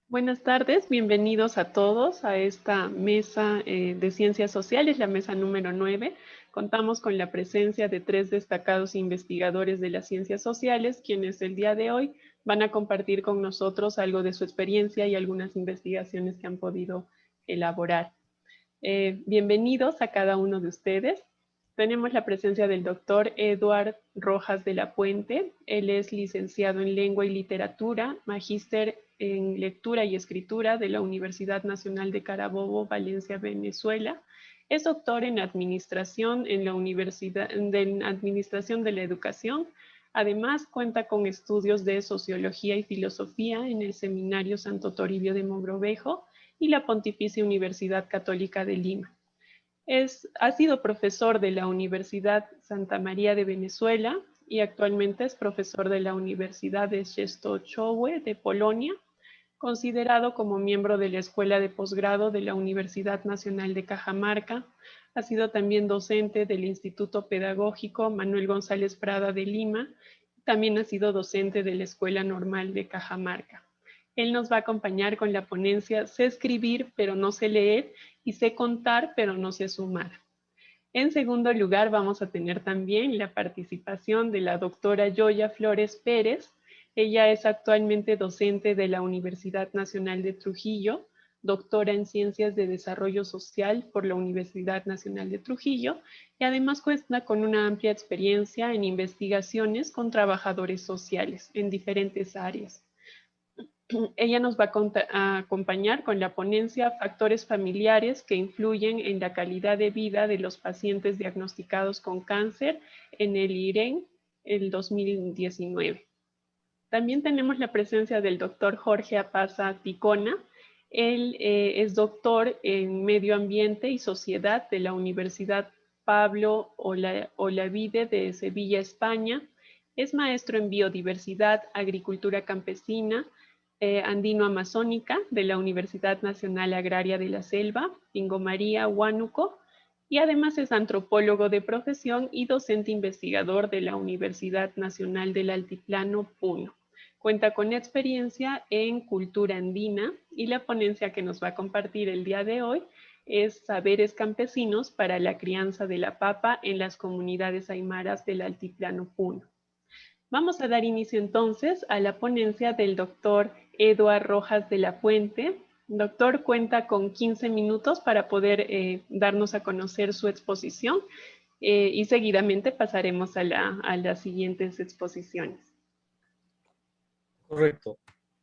Buenas tardes, bienvenidos a todos a esta mesa de ciencias sociales, la mesa número 9. Contamos con la presencia de 3 destacados investigadores de las ciencias sociales, quienes el día de hoy van a compartir con nosotros algo de su experiencia y algunas investigaciones que han podido elaborar. Bienvenidos a cada uno de ustedes. Tenemos la presencia del doctor Eduard Rojas de la Puente. Él es licenciado en Lengua y Literatura, magíster en Lectura y Escritura de la Universidad Nacional de Carabobo, Valencia, Venezuela. Es doctor en Administración en la Universidad de Administración de la Educación. Además, cuenta con estudios de Sociología y Filosofía en el Seminario Santo Toribio de Mogrovejo y la Pontificia Universidad Católica de Lima. Ha sido profesor de la Universidad Santa María de Venezuela y actualmente es profesor de la Universidad de Częstochowe de Polonia, considerado como miembro de la Escuela de Posgrado de la Universidad Nacional de Cajamarca. Ha sido también docente del Instituto Pedagógico Manuel González Prada de Lima. También ha sido docente de la Escuela Normal de Cajamarca. Él nos va a acompañar con la ponencia Sé escribir, pero no sé leer, y sé contar, pero no sé sumar. En segundo lugar, vamos a tener también la participación de la doctora Yoya Flores Pérez. Ella es actualmente docente de la Universidad Nacional de Trujillo, doctora en Ciencias de Desarrollo Social por la Universidad Nacional de Trujillo y además cuenta con una amplia experiencia en investigaciones con trabajadores sociales en diferentes áreas. Ella nos va a acompañar con la ponencia Factores familiares que influyen en la calidad de vida de los pacientes diagnosticados con cáncer en el IREN el 2019. También tenemos la presencia del doctor Jorge Apaza Ticona. Él es doctor en Medio Ambiente y Sociedad de la Universidad Pablo Olavide de Sevilla, España. Es maestro en Biodiversidad, Agricultura Campesina, Andino-Amazónica de la Universidad Nacional Agraria de la Selva, Pingo María, Huánuco, y además es antropólogo de profesión y docente investigador de la Universidad Nacional del Altiplano, Puno. Cuenta con experiencia en cultura andina y la ponencia que nos va a compartir el día de hoy es Saberes Campesinos para la crianza de la papa en las comunidades aymaras del Altiplano Puno. Vamos a dar inicio entonces a la ponencia del doctor Eduard Rojas de la Puente. Doctor, cuenta con 15 minutos para poder darnos a conocer su exposición y seguidamente pasaremos a las siguientes exposiciones. Correcto.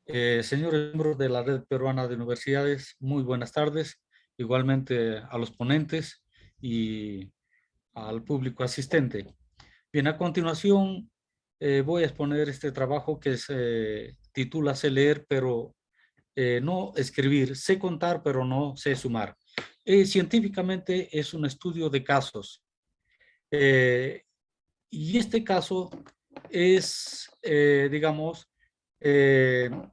Señores miembros de la Red Peruana de Universidades, muy buenas tardes. Igualmente a los ponentes y al público asistente. Bien, a continuación voy a exponer este trabajo que se titula Sé leer, pero no escribir. Sé contar, pero no sé sumar. Científicamente es un estudio de casos. Y este caso es, digamos,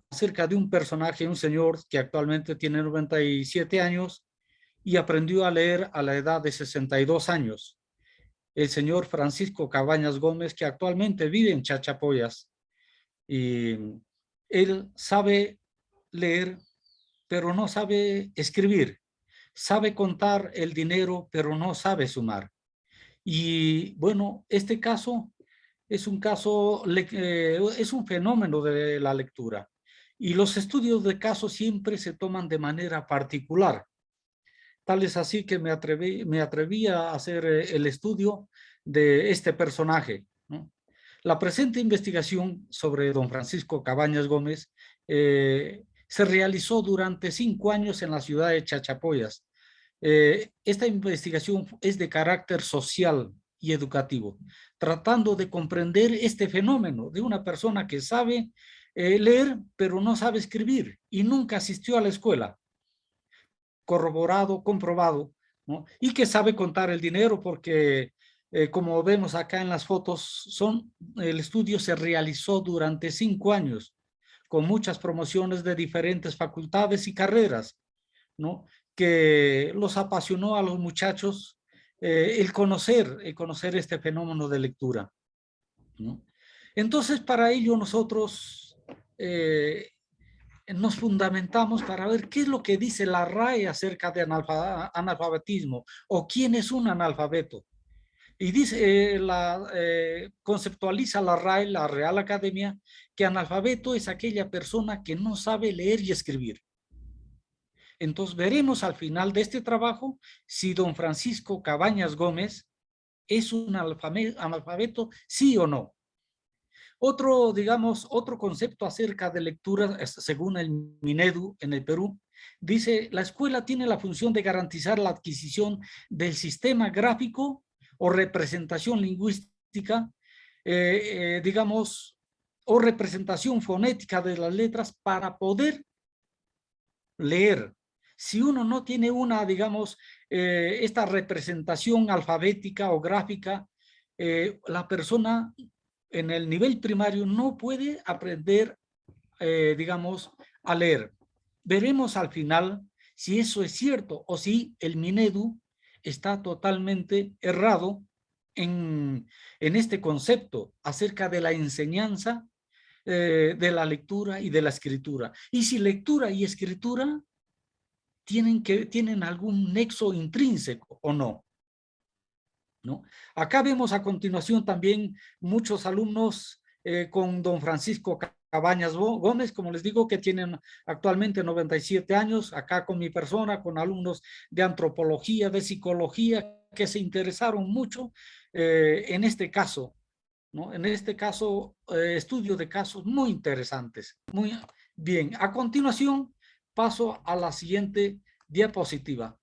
acerca de un personaje, un señor que actualmente tiene 97 años y aprendió a leer a la edad de 62 años. El señor Francisco Cabañas Gómez, que actualmente vive en Chachapoyas. Y él sabe leer, pero no sabe escribir. Sabe contar el dinero, pero no sabe sumar. Y bueno, este caso es un caso, es un fenómeno de la lectura. Y los estudios de casos siempre se toman de manera particular. Tal es así que me atreví a hacer el estudio de este personaje, ¿no? La presente investigación sobre don Francisco Cabañas Gómez se realizó durante 5 años en la ciudad de Chachapoyas. Esta investigación es de carácter social y educativo, tratando de comprender este fenómeno de una persona que sabe leer, pero no sabe escribir y nunca asistió a la escuela. Corroborado, comprobado, ¿no? Y que sabe contar el dinero porque, como vemos acá en las fotos, el estudio se realizó durante 5 años, con muchas promociones de diferentes facultades y carreras, ¿no? Que los apasionó a los muchachos el conocer este fenómeno de lectura, ¿no? Entonces, para ello nosotros nos fundamentamos para ver qué es lo que dice la RAE acerca de analfabetismo o quién es un analfabeto. Y dice, conceptualiza la RAE, la Real Academia, que analfabeto es aquella persona que no sabe leer y escribir. Entonces veremos al final de este trabajo si don Francisco Cabañas Gómez es un analfabeto, sí o no. Otro, digamos, otro concepto acerca de lectura, según el Minedu en el Perú, dice, la escuela tiene la función de garantizar la adquisición del sistema gráfico o representación lingüística, digamos, o representación fonética de las letras para poder leer. Si uno no tiene una, digamos, esta representación alfabética o gráfica, la persona en el nivel primario no puede aprender, digamos, a leer. Veremos al final si eso es cierto o si el Minedu está totalmente errado en este concepto acerca de la enseñanza de la lectura y de la escritura. Y si lectura y escritura tienen algún nexo intrínseco o no, ¿no? Acá vemos a continuación también muchos alumnos con don Francisco Cabañas Gómez, como les digo, que tienen actualmente 97 años, acá con mi persona, con alumnos de antropología, de psicología, que se interesaron mucho en este caso, ¿no? En este caso, estudio de casos muy interesantes. Muy bien, a continuación paso a la siguiente diapositiva.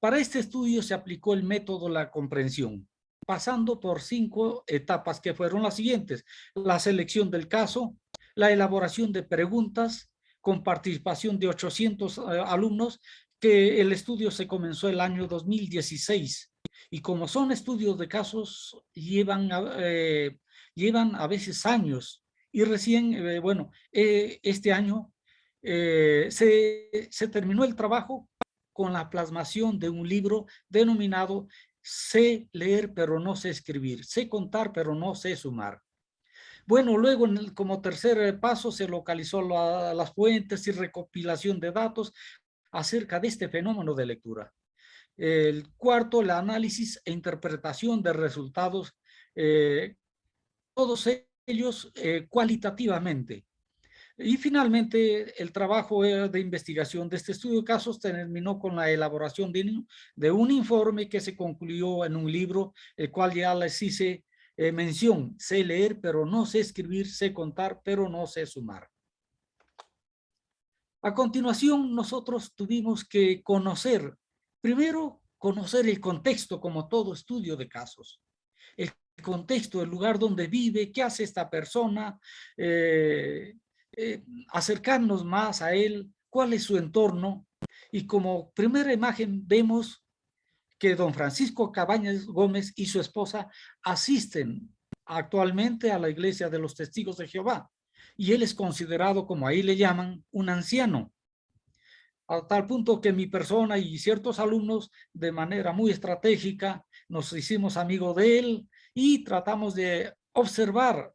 Para este estudio se aplicó el método de la comprensión, pasando por 5 etapas que fueron las siguientes: la selección del caso, la elaboración de preguntas con participación de 800 alumnos, que el estudio se comenzó el año 2016. Y como son estudios de casos, llevan a veces años. Y recién, este año se terminó el trabajo con la plasmación de un libro denominado Sé leer pero no sé escribir, sé contar pero no sé sumar. Bueno, luego como tercer paso se localizó las fuentes y recopilación de datos acerca de este fenómeno de lectura. El cuarto, el análisis e interpretación de resultados, todos ellos cualitativamente. Y finalmente, el trabajo de investigación de este estudio de casos terminó con la elaboración de un informe que se concluyó en un libro, el cual ya les hice mención: sé leer, pero no sé escribir; sé contar, pero no sé sumar. A continuación, nosotros tuvimos que primero conocer el contexto, como todo estudio de casos. El contexto, el lugar donde vive, qué hace esta persona, acercarnos más a él, cuál es su entorno. Y como primera imagen vemos que don Francisco Cabañas Gómez y su esposa asisten actualmente a la Iglesia de los Testigos de Jehová, y él es considerado, como ahí le llaman, un anciano, a tal punto que mi persona y ciertos alumnos, de manera muy estratégica, nos hicimos amigos de él y tratamos de observar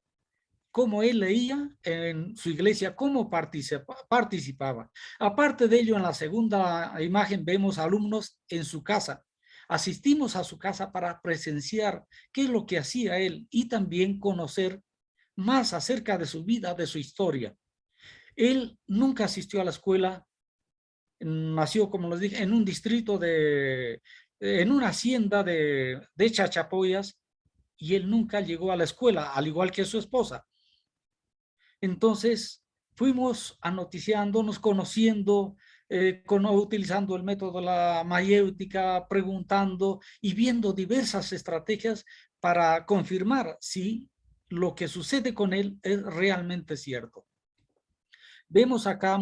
cómo él leía en su iglesia, cómo participaba. Aparte de ello, en la segunda imagen vemos alumnos en su casa. Asistimos a su casa para presenciar qué es lo que hacía él y también conocer más acerca de su vida, de su historia. Él nunca asistió a la escuela, nació, como les dije, en un distrito en una hacienda de Chachapoyas, y él nunca llegó a la escuela, al igual que su esposa. Entonces, fuimos anoticiándonos, conociendo, utilizando el método de la mayéutica, preguntando y viendo diversas estrategias para confirmar si lo que sucede con él es realmente cierto. Vemos acá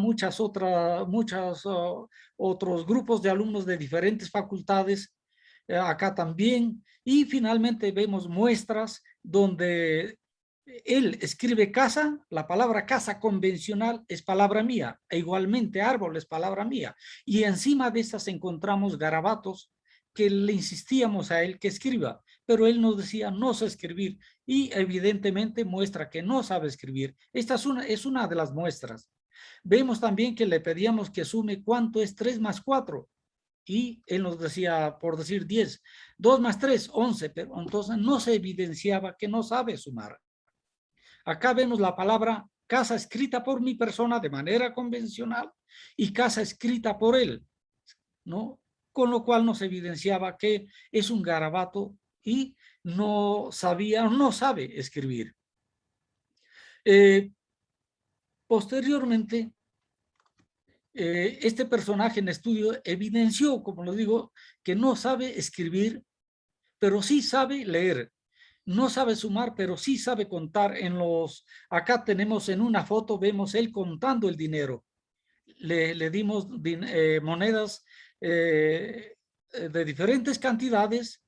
otros grupos de alumnos de diferentes facultades, acá también, y finalmente vemos muestras donde él escribe casa. La palabra casa convencional es palabra mía, e igualmente árbol es palabra mía, y encima de estas encontramos garabatos que le insistíamos a él que escriba, pero él nos decía no sé escribir, y evidentemente muestra que no sabe escribir. Esta es una de las muestras. Vemos también que le pedíamos que sume cuánto es 3 más 4. Y él nos decía, por decir 10, 2 más 3, 11, pero entonces no se evidenciaba que no sabe sumar. Acá vemos la palabra casa escrita por mi persona de manera convencional y casa escrita por él, ¿no? Con lo cual nos evidenciaba que es un garabato y no sabía, no sabe escribir. Posteriormente, este personaje en estudio evidenció, como lo digo, que no sabe escribir, pero sí sabe leer. No sabe sumar, pero sí sabe contar. Acá tenemos en una foto, vemos él contando el dinero. Le dimos monedas de diferentes cantidades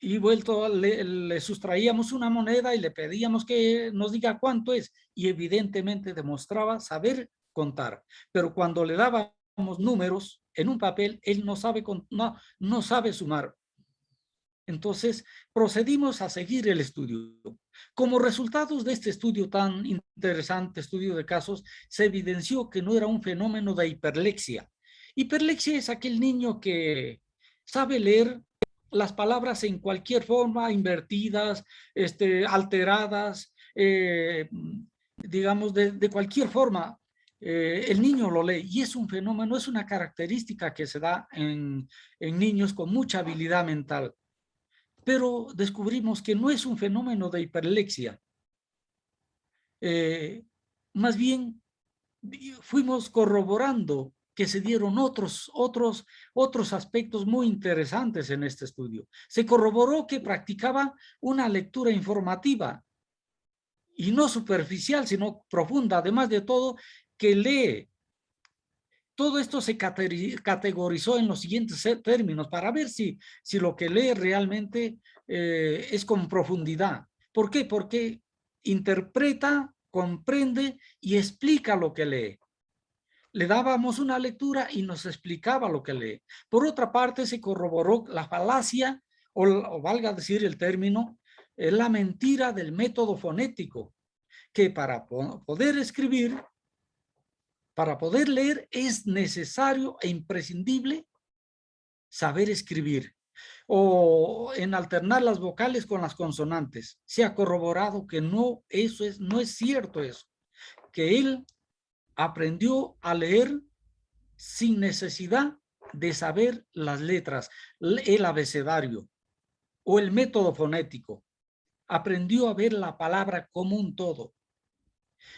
y le sustraíamos una moneda y le pedíamos que nos diga cuánto es, y evidentemente demostraba saber contar, pero cuando le dábamos números en un papel, él no sabe sumar. Entonces procedimos a seguir el estudio. Como resultados de este estudio tan interesante, estudio de casos, se evidenció que no era un fenómeno de hiperlexia. Hiperlexia es aquel niño que sabe leer las palabras en cualquier forma, invertidas, alteradas, digamos, de cualquier forma. El niño lo lee y es un fenómeno, es una característica que se da en niños con mucha habilidad mental. Pero descubrimos que no es un fenómeno de hiperlexia. Más bien, fuimos corroborando que se dieron otros aspectos muy interesantes en este estudio. Se corroboró que practicaba una lectura informativa y no superficial, sino profunda. Además de todo, que lee. Todo esto se categorizó en los siguientes términos para ver si lo que lee realmente es con profundidad. ¿Por qué? Porque interpreta, comprende y explica lo que lee. Le dábamos una lectura y nos explicaba lo que lee. Por otra parte, se corroboró la falacia, o valga decir el término, la mentira del método fonético, que para poder escribir, para poder leer es necesario e imprescindible saber escribir o en alternar las vocales con las consonantes. Se ha corroborado que no es cierto eso, que él aprendió a leer sin necesidad de saber las letras, el abecedario o el método fonético. Aprendió a ver la palabra como un todo.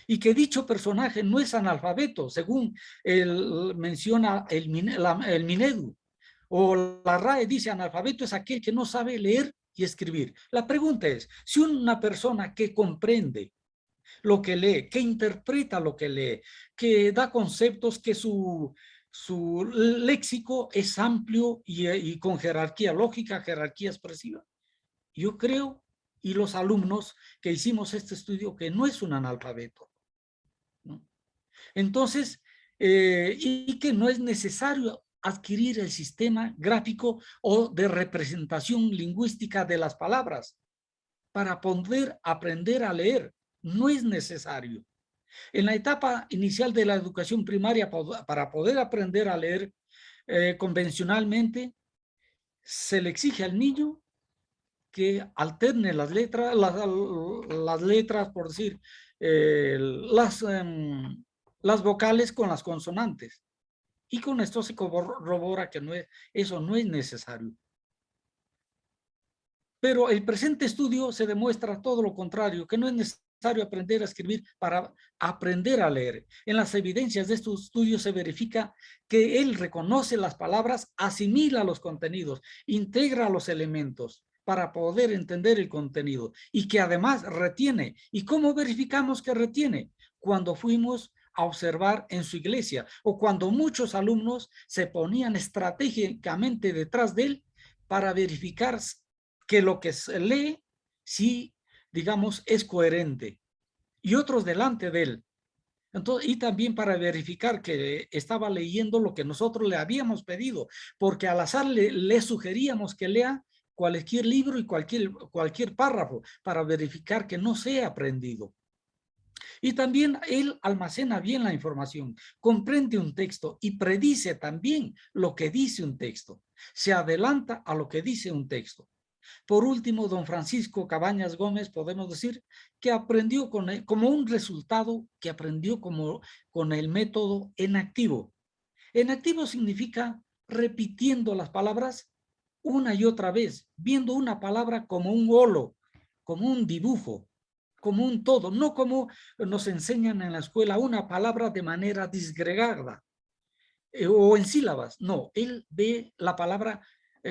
Y que dicho personaje no es analfabeto, según menciona el Minedu, o la RAE dice analfabeto es aquel que no sabe leer y escribir. La pregunta es, si una persona que comprende lo que lee, que interpreta lo que lee, que da conceptos, que su léxico es amplio y con jerarquía lógica, jerarquía expresiva, yo creo, y los alumnos que hicimos este estudio, que no es un analfabeto, ¿no? Entonces, y que no es necesario adquirir el sistema gráfico o de representación lingüística de las palabras para poder aprender a leer. No es necesario. En la etapa inicial de la educación primaria, para poder aprender a leer convencionalmente, se le exige al niño que alterne las letras, las letras, por decir, las vocales con las consonantes. Y con esto se corrobora que eso no es necesario. Pero el presente estudio se demuestra todo lo contrario, que no es necesario aprender a escribir para aprender a leer. En las evidencias de estos estudios se verifica que él reconoce las palabras, asimila los contenidos, integra los elementos para poder entender el contenido y que además retiene. ¿Y cómo verificamos que retiene? Cuando fuimos a observar en su iglesia o cuando muchos alumnos se ponían estratégicamente detrás de él para verificar que lo que se lee, sí, digamos, es coherente. Y otros delante de él. Entonces, y también para verificar que estaba leyendo lo que nosotros le habíamos pedido, porque al azar le sugeríamos que lea cualquier libro y cualquier párrafo para verificar que no se ha aprendido. Y también él almacena bien la información, comprende un texto y predice también lo que dice un texto. Se adelanta a lo que dice un texto. Por último, don Francisco Cabañas Gómez, podemos decir que aprendió como un resultado que aprendió con el método en activo. En activo significa repitiendo las palabras una y otra vez, viendo una palabra como un holo, como un dibujo, como un todo, no como nos enseñan en la escuela una palabra de manera disgregada o en sílabas. No, él ve la palabra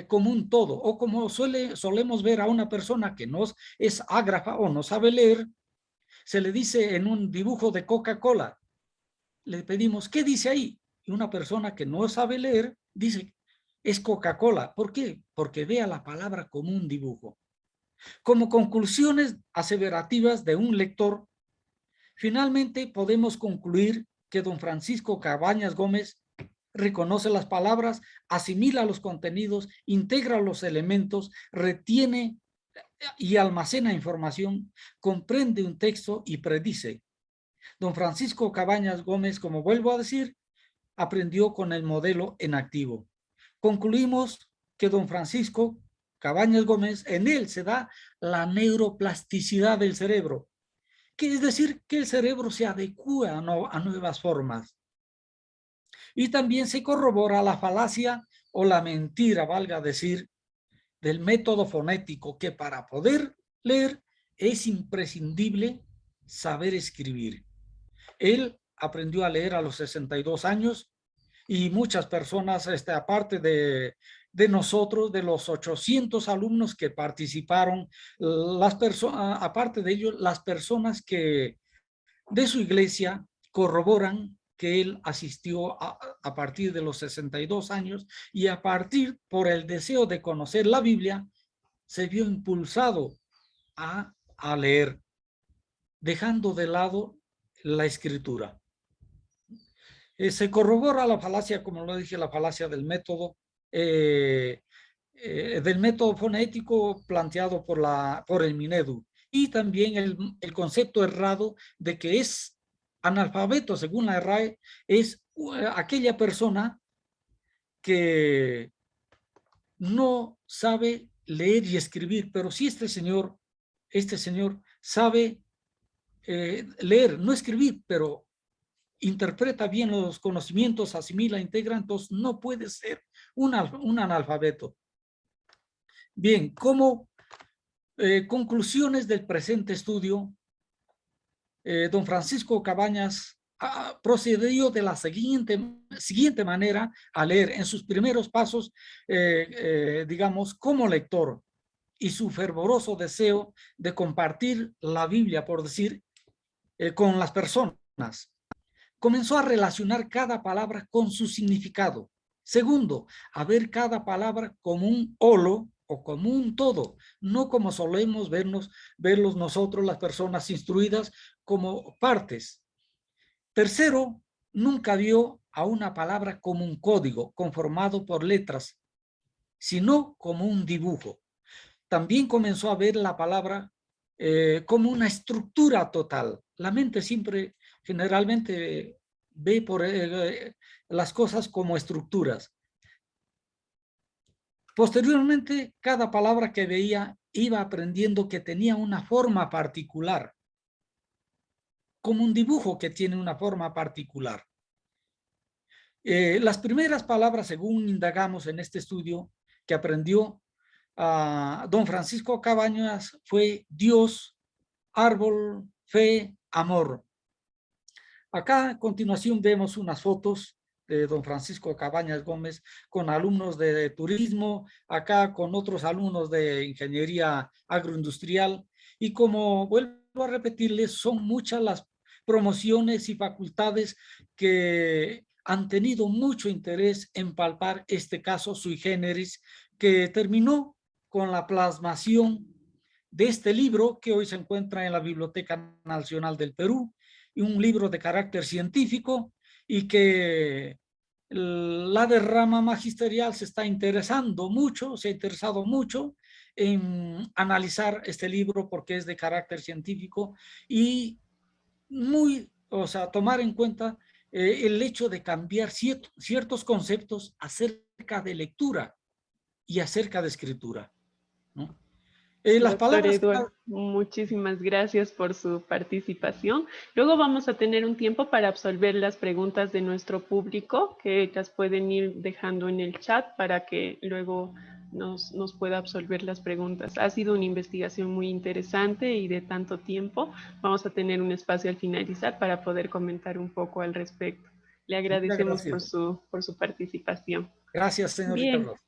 como un todo, o como solemos ver a una persona que no es ágrafa o no sabe leer, se le dice en un dibujo de Coca-Cola, le pedimos, ¿qué dice ahí? Y una persona que no sabe leer dice, es Coca-Cola. ¿Por qué? Porque vea la palabra como un dibujo. Como conclusiones aseverativas de un lector, finalmente podemos concluir que don Francisco Cabañas Gómez reconoce las palabras, asimila los contenidos, integra los elementos, retiene y almacena información, comprende un texto y predice. Don Francisco Cabañas Gómez, como vuelvo a decir, aprendió con el modelo en activo. Concluimos que don Francisco Cabañas Gómez, en él se da la neuroplasticidad del cerebro, que es decir, que el cerebro se adecua a nuevas formas. Y también se corrobora la falacia o la mentira, valga decir, del método fonético, que para poder leer es imprescindible saber escribir. Él aprendió a leer a los 62 años y muchas personas, aparte de nosotros, de los 800 alumnos que participaron, aparte de ello, las personas que de su iglesia corroboran que él asistió a partir de los 62 años y a partir por el deseo de conocer la Biblia, se vio impulsado a leer, dejando de lado la escritura. Se corrobora la falacia, como lo dije, la falacia del método fonético planteado por el Minedu, y también el concepto errado de que es analfabeto, según la RAE, es aquella persona que no sabe leer y escribir, pero si este señor sabe leer, no escribir, pero interpreta bien los conocimientos, asimila, integra, entonces no puede ser un analfabeto. Bien, como conclusiones del presente estudio, don Francisco Cabañas procedió de la siguiente manera a leer en sus primeros pasos, digamos, como lector, y su fervoroso deseo de compartir la Biblia, por decir, con las personas. Comenzó a relacionar cada palabra con su significado. Segundo, a ver cada palabra como un holo o como un todo, no como solemos verlos nosotros, las personas instruidas, como partes. Tercero, nunca vio a una palabra como un código conformado por letras, sino como un dibujo. También comenzó a ver la palabra como una estructura total. La mente siempre, generalmente, ve por las cosas como estructuras. Posteriormente, cada palabra que veía iba aprendiendo que tenía una forma particular, como un dibujo que tiene una forma particular. Las primeras palabras, según indagamos en este estudio, que aprendió don Francisco Cabañas, fue Dios, árbol, fe, amor. Acá a continuación vemos unas fotos de don Francisco Cabañas Gómez con alumnos de turismo, acá con otros alumnos de ingeniería agroindustrial, y como vuelvo a repetirles, son muchas las promociones y facultades que han tenido mucho interés en palpar este caso sui generis, que terminó con la plasmación de este libro que hoy se encuentra en la Biblioteca Nacional del Perú, y un libro de carácter científico, y que la derrama magisterial se ha interesado mucho en analizar este libro porque es de carácter científico y o sea, tomar en cuenta el hecho de cambiar ciertos conceptos acerca de lectura y acerca de escritura, ¿no? Las Doctor palabras, Edward, muchísimas gracias por su participación. Luego vamos a tener un tiempo para absolver las preguntas de nuestro público, que las pueden ir dejando en el chat para que luego nos pueda absolver las preguntas. Ha sido una investigación muy interesante y de tanto tiempo. Vamos a tener un espacio al finalizar para poder comentar un poco al respecto. Le muchas agradecemos gracias. por su participación. Gracias, señorita Bien, Rosa.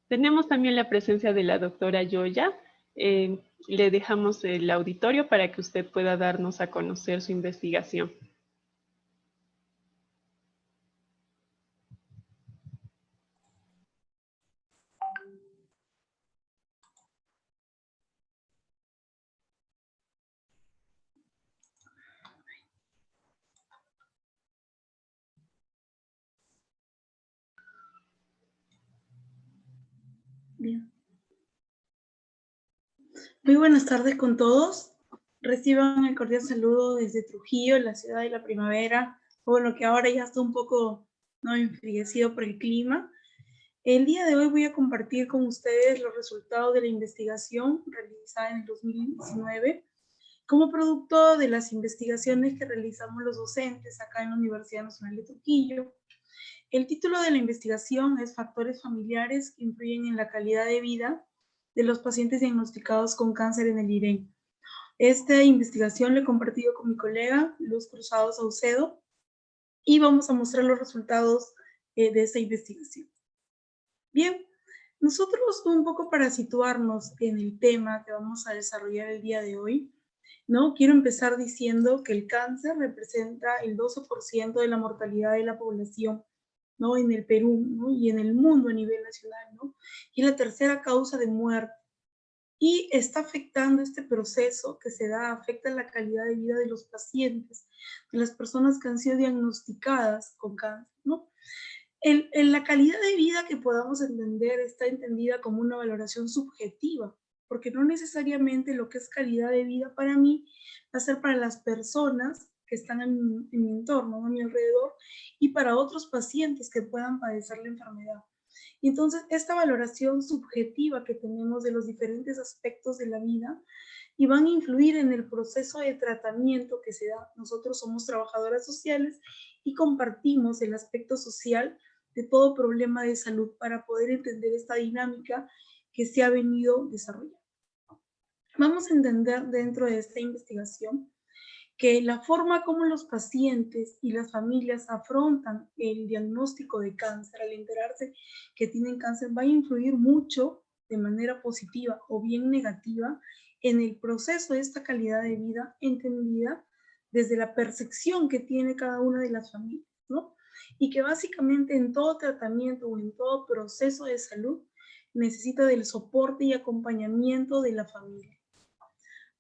tenemos también la presencia de la doctora Yoya. Le dejamos el auditorio para que usted pueda darnos a conocer su investigación. Bien. Muy buenas tardes con todos. Reciban el cordial saludo desde Trujillo, la ciudad de la primavera, bueno, que ahora ya está un poco enfriecido por el clima. El día de hoy voy a compartir con ustedes los resultados de la investigación realizada en el 2019 como producto de las investigaciones que realizamos los docentes acá en la Universidad Nacional de Trujillo. El título de la investigación es Factores familiares que influyen en la calidad de vida de los pacientes diagnosticados con cáncer en el IREN. Esta investigación la he compartido con mi colega Luz Cruzado Saucedo y vamos a mostrar los resultados de esta investigación. Bien, nosotros un poco para situarnos en el tema que vamos a desarrollar el día de hoy, ¿no? Quiero empezar diciendo que el cáncer representa el 12% de la mortalidad de la población, ¿no? En el Perú, ¿no? Y en el mundo a nivel nacional, ¿no? Y la tercera causa de muerte. Y está afectando este proceso que se da, afecta la calidad de vida de los pacientes, de las personas que han sido diagnosticadas con cáncer, ¿no? La calidad de vida que podamos entender está entendida como una valoración subjetiva, porque no necesariamente lo que es calidad de vida para mí va a ser para las personas que están en mi entorno, ¿no? A mi alrededor, y para otros pacientes que puedan padecer la enfermedad. Y entonces esta valoración subjetiva que tenemos de los diferentes aspectos de la vida y van a influir en el proceso de tratamiento que se da. Nosotros somos trabajadoras sociales y compartimos el aspecto social de todo problema de salud para poder entender esta dinámica que se ha venido desarrollando. Vamos a entender dentro de esta investigación que la forma como los pacientes y las familias afrontan el diagnóstico de cáncer al enterarse que tienen cáncer va a influir mucho de manera positiva o bien negativa en el proceso de esta calidad de vida entendida desde la percepción que tiene cada una de las familias, ¿no? Y que básicamente en todo tratamiento o en todo proceso de salud necesita del soporte y acompañamiento de la familia.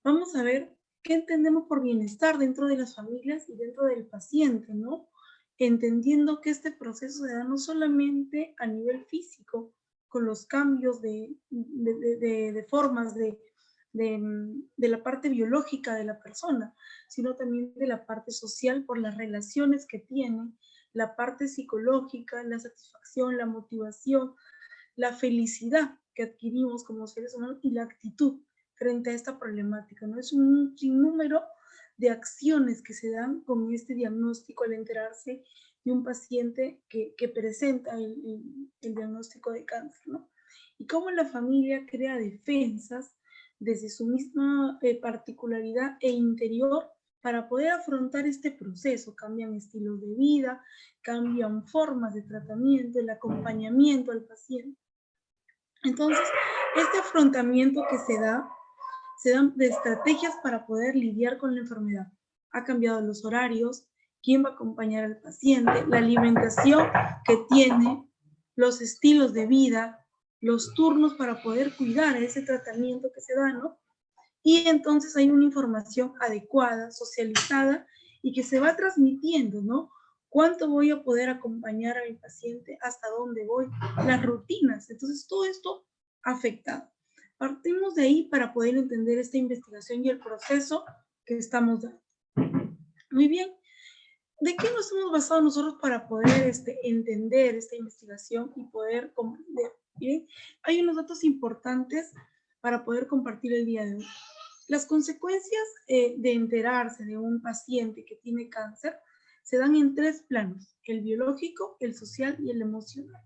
Vamos a ver qué entendemos por bienestar dentro de las familias y dentro del paciente, ¿no? Entendiendo que este proceso se da no solamente a nivel físico, con los cambios de formas de la parte biológica de la persona, sino también de la parte social por las relaciones que tiene, la parte psicológica, la satisfacción, la motivación, la felicidad que adquirimos como seres humanos y la actitud frente a esta problemática, ¿no? Es un sinnúmero de acciones que se dan con este diagnóstico al enterarse de un paciente que presenta el diagnóstico de cáncer, ¿no? Y cómo la familia crea defensas desde su misma particularidad e interior para poder afrontar este proceso. Cambian estilos de vida, cambian formas de tratamiento, el acompañamiento al paciente. Entonces, este afrontamiento que se dan de estrategias para poder lidiar con la enfermedad. Ha cambiado los horarios, quién va a acompañar al paciente, la alimentación que tiene, los estilos de vida, los turnos para poder cuidar a ese tratamiento que se da, ¿no? Y entonces hay una información adecuada, socializada y que se va transmitiendo, ¿no? ¿Cuánto voy a poder acompañar a mi paciente? ¿Hasta dónde voy? Las rutinas. Entonces, todo esto afectado. Partimos de ahí para poder entender esta investigación y el proceso que estamos dando. Muy bien. ¿De qué nos hemos basado nosotros para poder entender esta investigación y poder comprender? Bien, hay unos datos importantes para poder compartir el día de hoy. Las consecuencias de enterarse de un paciente que tiene cáncer se dan en 3 planos: el biológico, el social y el emocional.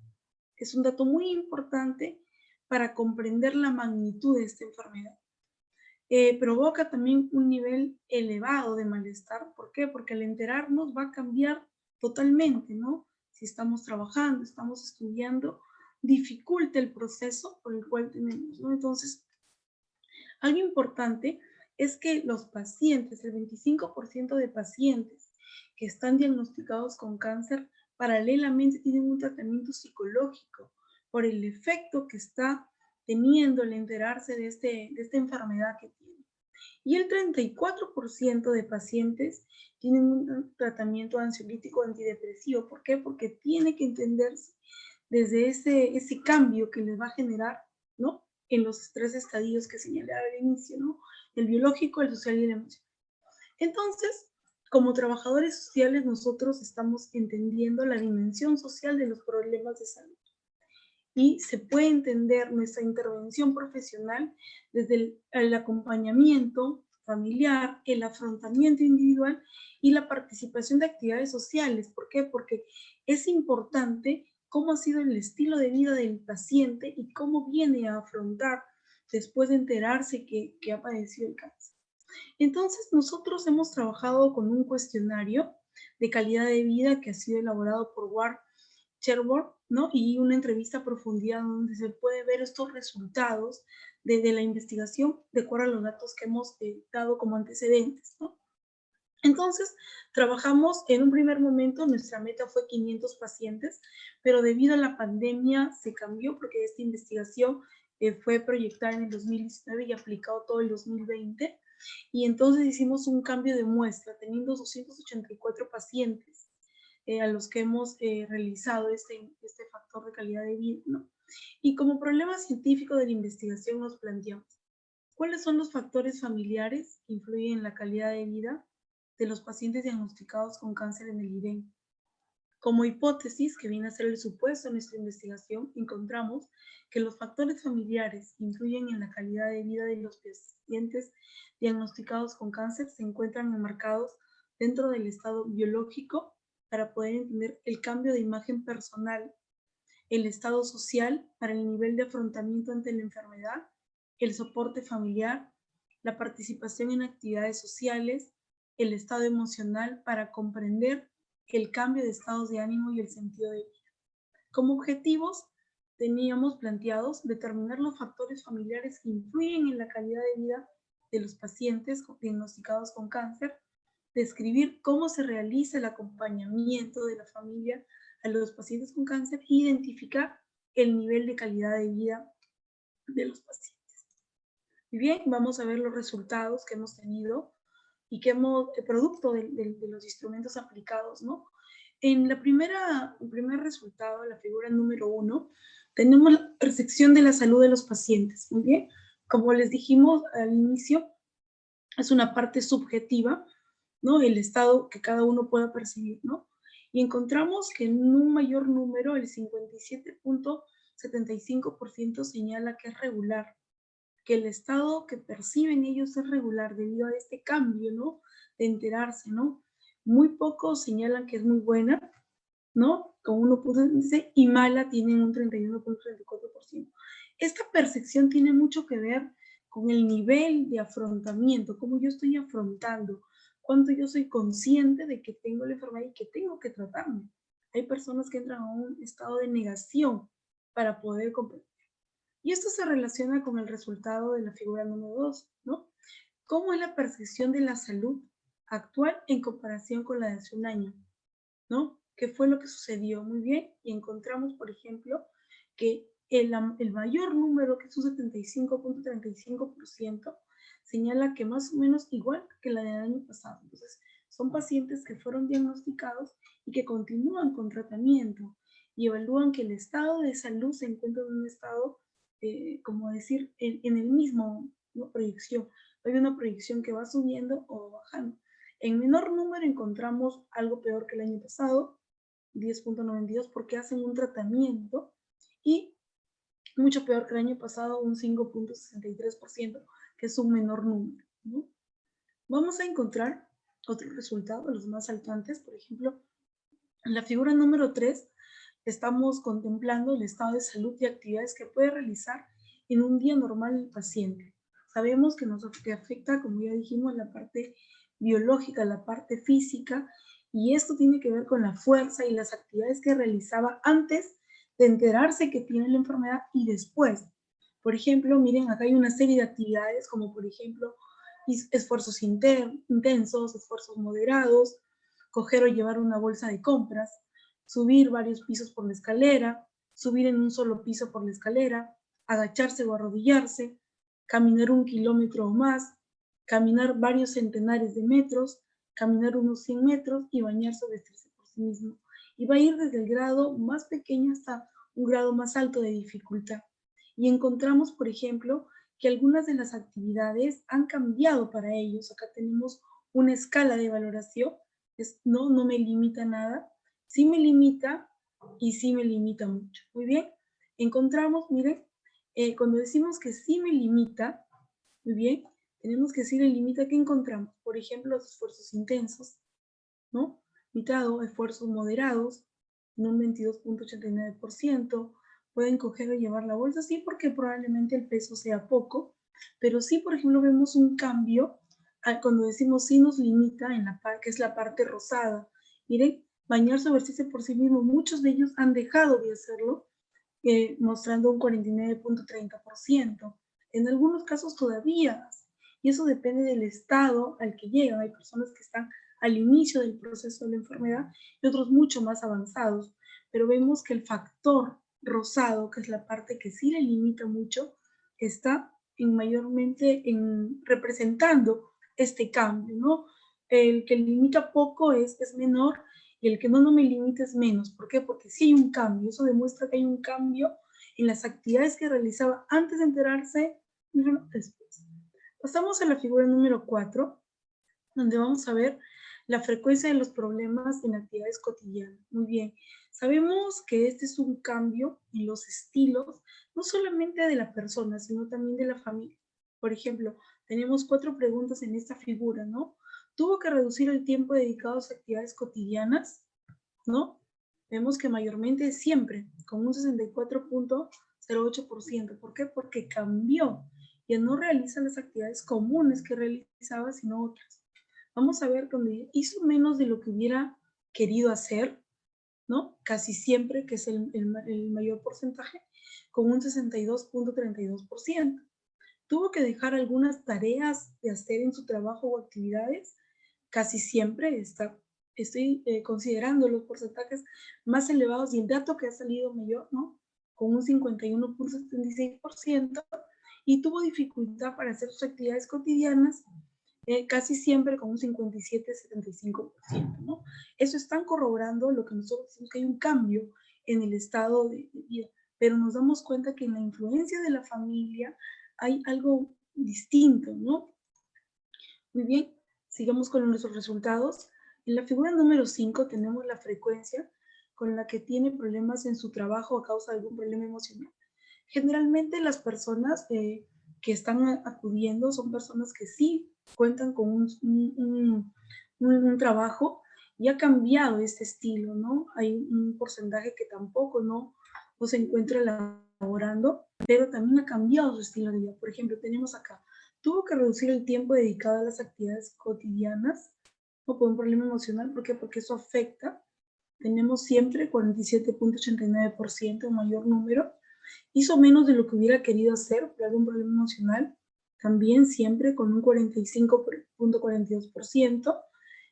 Es un dato muy importante para comprender la magnitud de esta enfermedad. Provoca también un nivel elevado de malestar. ¿Por qué? Porque al enterarnos va a cambiar totalmente, ¿no? Si estamos trabajando, estamos estudiando, dificulta el proceso por el cual tenemos, ¿no? Entonces, algo importante es que los pacientes, el 25% de pacientes que están diagnosticados con cáncer, paralelamente tienen un tratamiento psicológico por el efecto que está teniendo el enterarse de esta enfermedad que tiene. Y el 34% de pacientes tienen un tratamiento ansiolítico antidepresivo. ¿Por qué? Porque tiene que entenderse desde ese cambio que les va a generar, ¿no? En los 3 estadios que señalé al inicio, ¿no? El biológico, el social y el emocional. Entonces, como trabajadores sociales, nosotros estamos entendiendo la dimensión social de los problemas de salud. Y se puede entender nuestra intervención profesional desde el acompañamiento familiar, el afrontamiento individual y la participación de actividades sociales. ¿Por qué? Porque es importante cómo ha sido el estilo de vida del paciente y cómo viene a afrontar después de enterarse que ha padecido el cáncer. Entonces, nosotros hemos trabajado con un cuestionario de calidad de vida que ha sido elaborado por Ward Cherbourg, ¿no? Y una entrevista a profundidad donde se puede ver estos resultados de la investigación de acuerdo a los datos que hemos dado como antecedentes, ¿no? Entonces, trabajamos en un primer momento, nuestra meta fue 500 pacientes, pero debido a la pandemia se cambió porque esta investigación fue proyectada en el 2019 y aplicado todo el 2020. Y entonces hicimos un cambio de muestra, teniendo 284 pacientes a los que hemos realizado este factor de calidad de vida, ¿no? Y como problema científico de la investigación nos planteamos, ¿cuáles son los factores familiares que influyen en la calidad de vida de los pacientes diagnosticados con cáncer en el IDEN? Como hipótesis, que viene a ser el supuesto en nuestra investigación, encontramos que los factores familiares que influyen en la calidad de vida de los pacientes diagnosticados con cáncer se encuentran enmarcados dentro del estado biológico para poder entender el cambio de imagen personal, el estado social para el nivel de afrontamiento ante la enfermedad, el soporte familiar, la participación en actividades sociales, el estado emocional para comprender el cambio de estados de ánimo y el sentido de vida. Como objetivos, teníamos planteados determinar los factores familiares que influyen en la calidad de vida de los pacientes diagnosticados con cáncer, describir cómo se realiza el acompañamiento de la familia a los pacientes con cáncer e identificar el nivel de calidad de vida de los pacientes. Muy bien, vamos a ver los resultados que hemos tenido y que hemos, producto de los instrumentos aplicados, ¿no? En el primer resultado, la figura número 1, tenemos la percepción de la salud de los pacientes. Muy bien, como les dijimos al inicio, es una parte subjetiva, ¿no? El estado que cada uno pueda percibir, ¿no? Y encontramos que en un mayor número, el 57.75% señala que es regular, que el estado que perciben ellos es regular debido a este cambio, ¿no? De enterarse, ¿no? Muy pocos señalan que es muy buena, ¿no? Con 1.16 y mala tienen un 31.34%. Esta percepción tiene mucho que ver con el nivel de afrontamiento, cómo yo estoy afrontando, cuánto yo soy consciente de que tengo la enfermedad y que tengo que tratarme. Hay personas que entran a un estado de negación para poder comprender. Y esto se relaciona con el resultado de la figura número 2, ¿no? ¿Cómo es la percepción de la salud actual en comparación con la de hace un año? ¿No? ¿Qué fue lo que sucedió? Muy bien, y encontramos, por ejemplo, que el mayor número, que es un 75.35%, señala que más o menos igual que la del año pasado. Entonces, son pacientes que fueron diagnosticados y que continúan con tratamiento y evalúan que el estado de salud se encuentra en un estado, como decir, en el mismo, ¿no? Proyección. Hay una proyección que va subiendo o bajando. En menor número encontramos algo peor que el año pasado, 10.92, porque hacen un tratamiento, y mucho peor que el año pasado, un 5.63%, que es un menor número, ¿no? Vamos a encontrar otro resultado, los más saltantes. Por ejemplo, en la figura número 3, estamos contemplando el estado de salud y actividades que puede realizar en un día normal el paciente. Sabemos que afecta, como ya dijimos, la parte biológica, la parte física, y esto tiene que ver con la fuerza y las actividades que realizaba antes de enterarse que tiene la enfermedad y después. Por ejemplo, miren, acá hay una serie de actividades como por ejemplo esfuerzos intensos, esfuerzos moderados, coger o llevar una bolsa de compras, subir varios pisos por la escalera, subir en un solo piso por la escalera, agacharse o arrodillarse, caminar 1 kilómetro o más, caminar varios centenares de metros, caminar unos 100 metros y bañarse o vestirse por sí mismo. Y va a ir desde el grado más pequeño hasta un grado más alto de dificultad. Y encontramos, por ejemplo, que algunas de las actividades han cambiado para ellos. Acá tenemos una escala de valoración, no me limita nada, sí me limita y sí me limita mucho. Muy bien, encontramos, miren, cuando decimos que sí me limita, muy bien, tenemos que decir el limita que encontramos. Por ejemplo, los esfuerzos intensos, ¿no? Limitado, esfuerzos moderados, en un 22.89%. Pueden coger o llevar la bolsa, sí, porque probablemente el peso sea poco, pero sí, por ejemplo, vemos un cambio cuando decimos sí nos limita, en la parte que es la parte rosada. Miren, bañarse o vestirse por sí mismo, muchos de ellos han dejado de hacerlo, mostrando un 49.30%. En algunos casos todavía, y eso depende del estado al que llegan. Hay personas que están al inicio del proceso de la enfermedad y otros mucho más avanzados, pero vemos que el factor rosado, que es la parte que sí le limita mucho, está mayormente representando este cambio, ¿no? El que limita poco es menor y el que no me limita es menos. ¿Por qué? Porque sí hay un cambio. Eso demuestra que hay un cambio en las actividades que realizaba antes de enterarse y después. Pasamos a la figura número 4, donde vamos a ver la frecuencia de los problemas en actividades cotidianas. Muy bien, sabemos que este es un cambio en los estilos, no solamente de la persona, sino también de la familia. Por ejemplo, tenemos 4 preguntas en esta figura, ¿no? ¿Tuvo que reducir el tiempo dedicado a sus actividades cotidianas? ¿No? Vemos que mayormente siempre, con un 64.08%. ¿Por qué? Porque cambió. Ya no realiza las actividades comunes que realizaba, sino otras. Vamos a ver donde hizo menos de lo que hubiera querido hacer, ¿no? Casi siempre, que es el mayor porcentaje, con un 62.32%. Tuvo que dejar algunas tareas de hacer en su trabajo o actividades, casi siempre estoy considerando los porcentajes más elevados y el dato que ha salido mayor, ¿no? Con un 51.76%, y tuvo dificultad para hacer sus actividades cotidianas, casi siempre con un 57.75%, ¿no? Eso están corroborando lo que nosotros decimos, que hay un cambio en el estado de vida, pero nos damos cuenta que en la influencia de la familia hay algo distinto, ¿no? Muy bien, sigamos con nuestros resultados. En la figura número 5 tenemos la frecuencia con la que tiene problemas en su trabajo a causa de algún problema emocional. Generalmente las personas que están acudiendo son personas que sí cuentan con un trabajo y ha cambiado este estilo, ¿no? Hay un porcentaje que tampoco no se encuentra laborando, pero también ha cambiado su estilo de vida. Por ejemplo, tenemos acá, tuvo que reducir el tiempo dedicado a las actividades cotidianas o por un problema emocional. ¿Por qué? Porque eso afecta. Tenemos siempre 47.89%, un mayor número. Hizo menos de lo que hubiera querido hacer por algún problema emocional, también siempre con un 45.42%.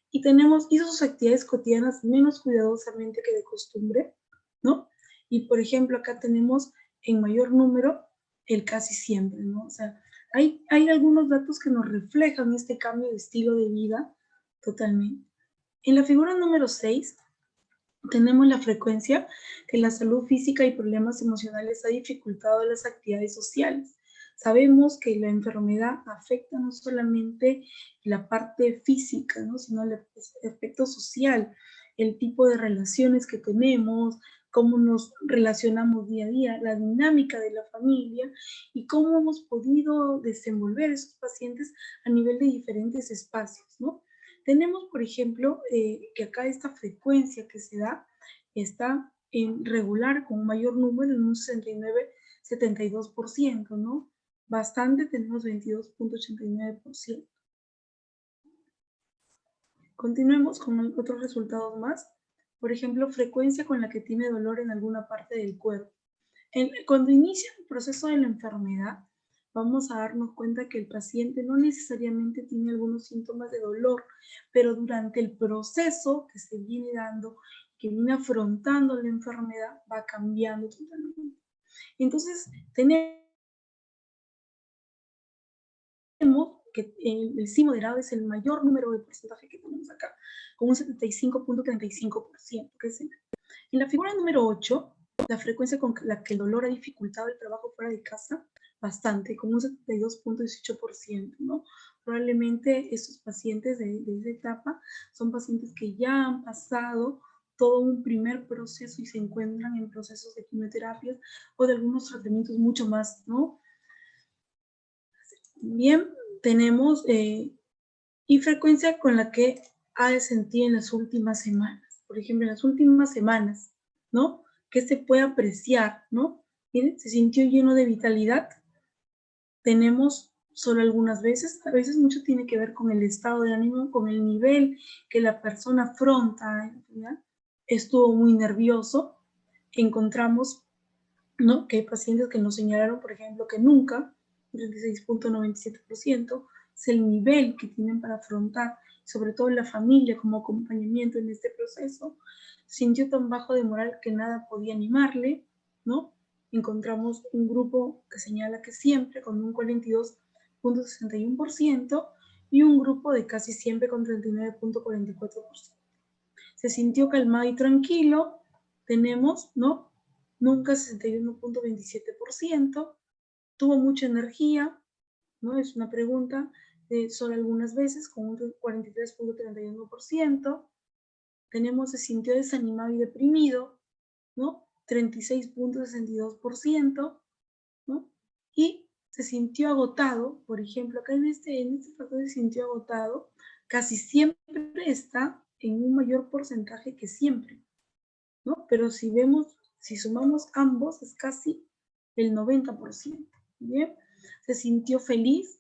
Y tenemos, hizo sus actividades cotidianas menos cuidadosamente que de costumbre, ¿no? Y por ejemplo, acá tenemos en mayor número el casi siempre, ¿no? O sea, hay algunos datos que nos reflejan este cambio de estilo de vida totalmente. En la figura número 6 tenemos la frecuencia que la salud física y problemas emocionales ha dificultado las actividades sociales. Sabemos que la enfermedad afecta no solamente la parte física, ¿no? Sino el aspecto social, el tipo de relaciones que tenemos, cómo nos relacionamos día a día, la dinámica de la familia y cómo hemos podido desenvolver esos pacientes a nivel de diferentes espacios, ¿no? Tenemos, por ejemplo, que acá esta frecuencia que se da está en regular con un mayor número, en un 69,72%, ¿no? Bastante, tenemos 22,89%. Continuemos con otros resultados más. Por ejemplo, frecuencia con la que tiene dolor en alguna parte del cuerpo. Cuando inicia el proceso de la enfermedad, vamos a darnos cuenta que el paciente no necesariamente tiene algunos síntomas de dolor, pero durante el proceso que se viene dando, que viene afrontando la enfermedad, va cambiando totalmente. Entonces, tenemos que el sí moderado es el mayor número de porcentaje que tenemos acá, con un 75,35%. En la figura número 8, la frecuencia con la que el dolor ha dificultado el trabajo fuera de casa, bastante, con un 72,18%, ¿no? Probablemente estos pacientes de esa etapa son pacientes que ya han pasado todo un primer proceso y se encuentran en procesos de quimioterapias o de algunos tratamientos mucho más, ¿no? Bien, tenemos y frecuencia con la que ha sentido en las últimas semanas. Por ejemplo, en las últimas semanas, ¿no? Que se puede apreciar, ¿no? Miren, se sintió lleno de vitalidad. Tenemos solo algunas veces, a veces mucho tiene que ver con el estado de ánimo, con el nivel que la persona afronta, ¿ya? Estuvo muy nervioso. Encontramos, ¿no? Que hay pacientes que nos señalaron, por ejemplo, que nunca, 36,97%, es el nivel que tienen para afrontar, sobre todo la familia como acompañamiento en este proceso. Sintió tan bajo de moral que nada podía animarle, ¿no? Encontramos un grupo que señala que siempre, con un 42,61%, y un grupo de casi siempre con 39,44%. Se sintió calmado y tranquilo, tenemos, ¿no? Nunca 61,27%, tuvo mucha energía, ¿no? Es una pregunta solo algunas veces, con un 43,31%. Tenemos, se sintió desanimado y deprimido, ¿no? 36,62%, ¿no? Y se sintió agotado, por ejemplo, acá en este factor se sintió agotado, casi siempre está en un mayor porcentaje que siempre, ¿no? Pero si vemos, si sumamos ambos, es casi el 90%, ¿bien? Se sintió feliz,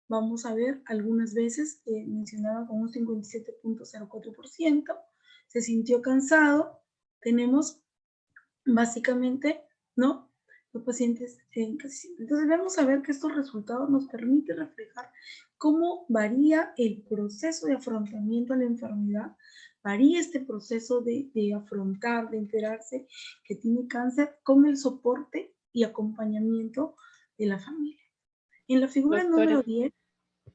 vamos a ver, algunas veces mencionaba con un 57,04%, se sintió cansado, tenemos básicamente, ¿no? Los pacientes casi. Entonces vamos a ver que estos resultados nos permiten reflejar cómo varía el proceso de afrontamiento a la enfermedad, varía este proceso de afrontar, de enterarse que tiene cáncer con el soporte y acompañamiento de la familia. En la figura Doctora, número 10,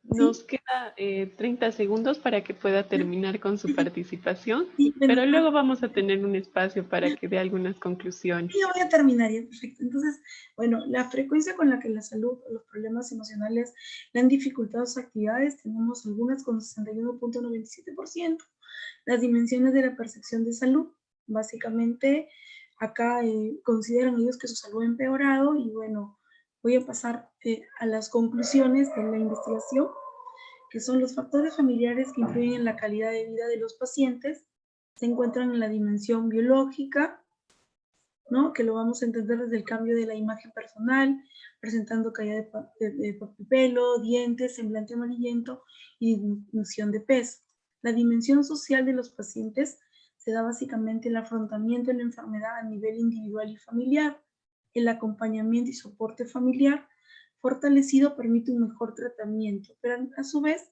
nos ¿sí? queda 30 segundos para que pueda terminar con su participación, Sí, bueno, pero luego vamos a tener un espacio para que dé algunas conclusiones. ya voy a terminar, ya, perfecto. Entonces, bueno, la frecuencia con la que la salud o los problemas emocionales le han dificultado sus actividades, tenemos algunas con 61,97%. Las dimensiones de la percepción de salud, básicamente, acá consideran ellos que su salud ha empeorado y bueno, voy a pasar a las conclusiones de la investigación, que son los factores familiares que influyen en la calidad de vida de los pacientes, se encuentran en la dimensión biológica, ¿no? Que lo vamos a entender desde el cambio de la imagen personal, presentando caída de pelo, dientes, semblante amarillento y disminución de peso. La dimensión social de los pacientes se da básicamente el afrontamiento de la enfermedad a nivel individual y familiar. El acompañamiento y soporte familiar fortalecido permite un mejor tratamiento, pero a su vez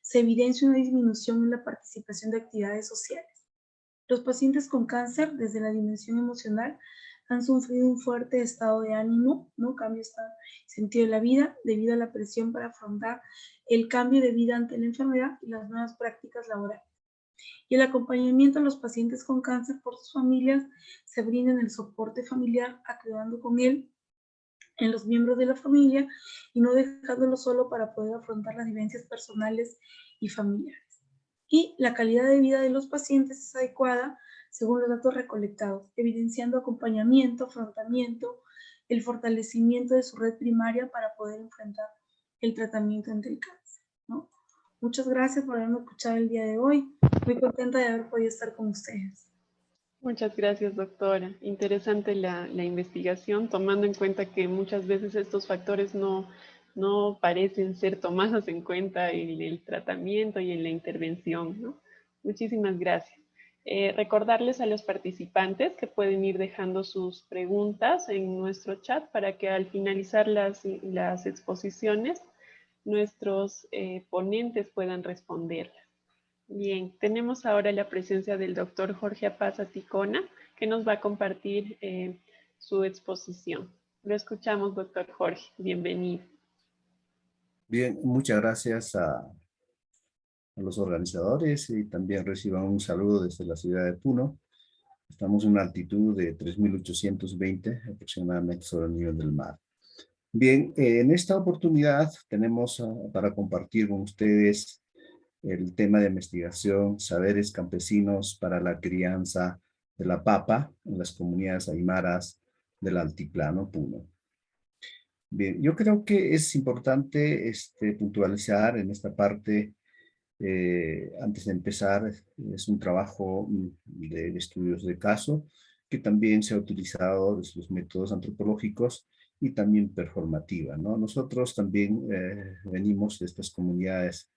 se evidencia una disminución en la participación de actividades sociales. Los pacientes con cáncer, desde la dimensión emocional, han sufrido un fuerte estado de ánimo, ¿no? Cambio de sentido de la vida debido a la presión para afrontar el cambio de vida ante la enfermedad y las nuevas prácticas laborales. Y el acompañamiento a los pacientes con cáncer por sus familias se brinda en el soporte familiar, ayudando con él en los miembros de la familia y no dejándolo solo para poder afrontar las vivencias personales y familiares. Y la calidad de vida de los pacientes es adecuada según los datos recolectados, evidenciando acompañamiento, afrontamiento, el fortalecimiento de su red primaria para poder enfrentar el tratamiento ante el cáncer, ¿no? Muchas gracias por haberme escuchado el día de hoy. Muy contenta de haber podido estar con ustedes. Muchas gracias, doctora. Interesante la investigación, tomando en cuenta que muchas veces estos factores no parecen ser tomados en cuenta en el tratamiento y en la intervención, ¿no? Muchísimas gracias. Recordarles a los participantes que pueden ir dejando sus preguntas en nuestro chat para que al finalizar las exposiciones nuestros ponentes puedan responderlas. Bien, tenemos ahora la presencia del doctor Jorge Apaza Ticona, que nos va a compartir su exposición. Lo escuchamos, doctor Jorge. Bienvenido. Bien, muchas gracias a los organizadores y también reciban un saludo desde la ciudad de Puno. Estamos en una altitud de 3.820 aproximadamente sobre el nivel del mar. Bien, en esta oportunidad tenemos para compartir con ustedes el tema de investigación, saberes campesinos para la crianza de la papa en las comunidades aymaras del Altiplano Puno. Bien, yo creo que es importante puntualizar en esta parte, antes de empezar, es un trabajo de estudios de caso que también se ha utilizado desde los métodos antropológicos y también performativa, ¿no? Nosotros también venimos de estas comunidades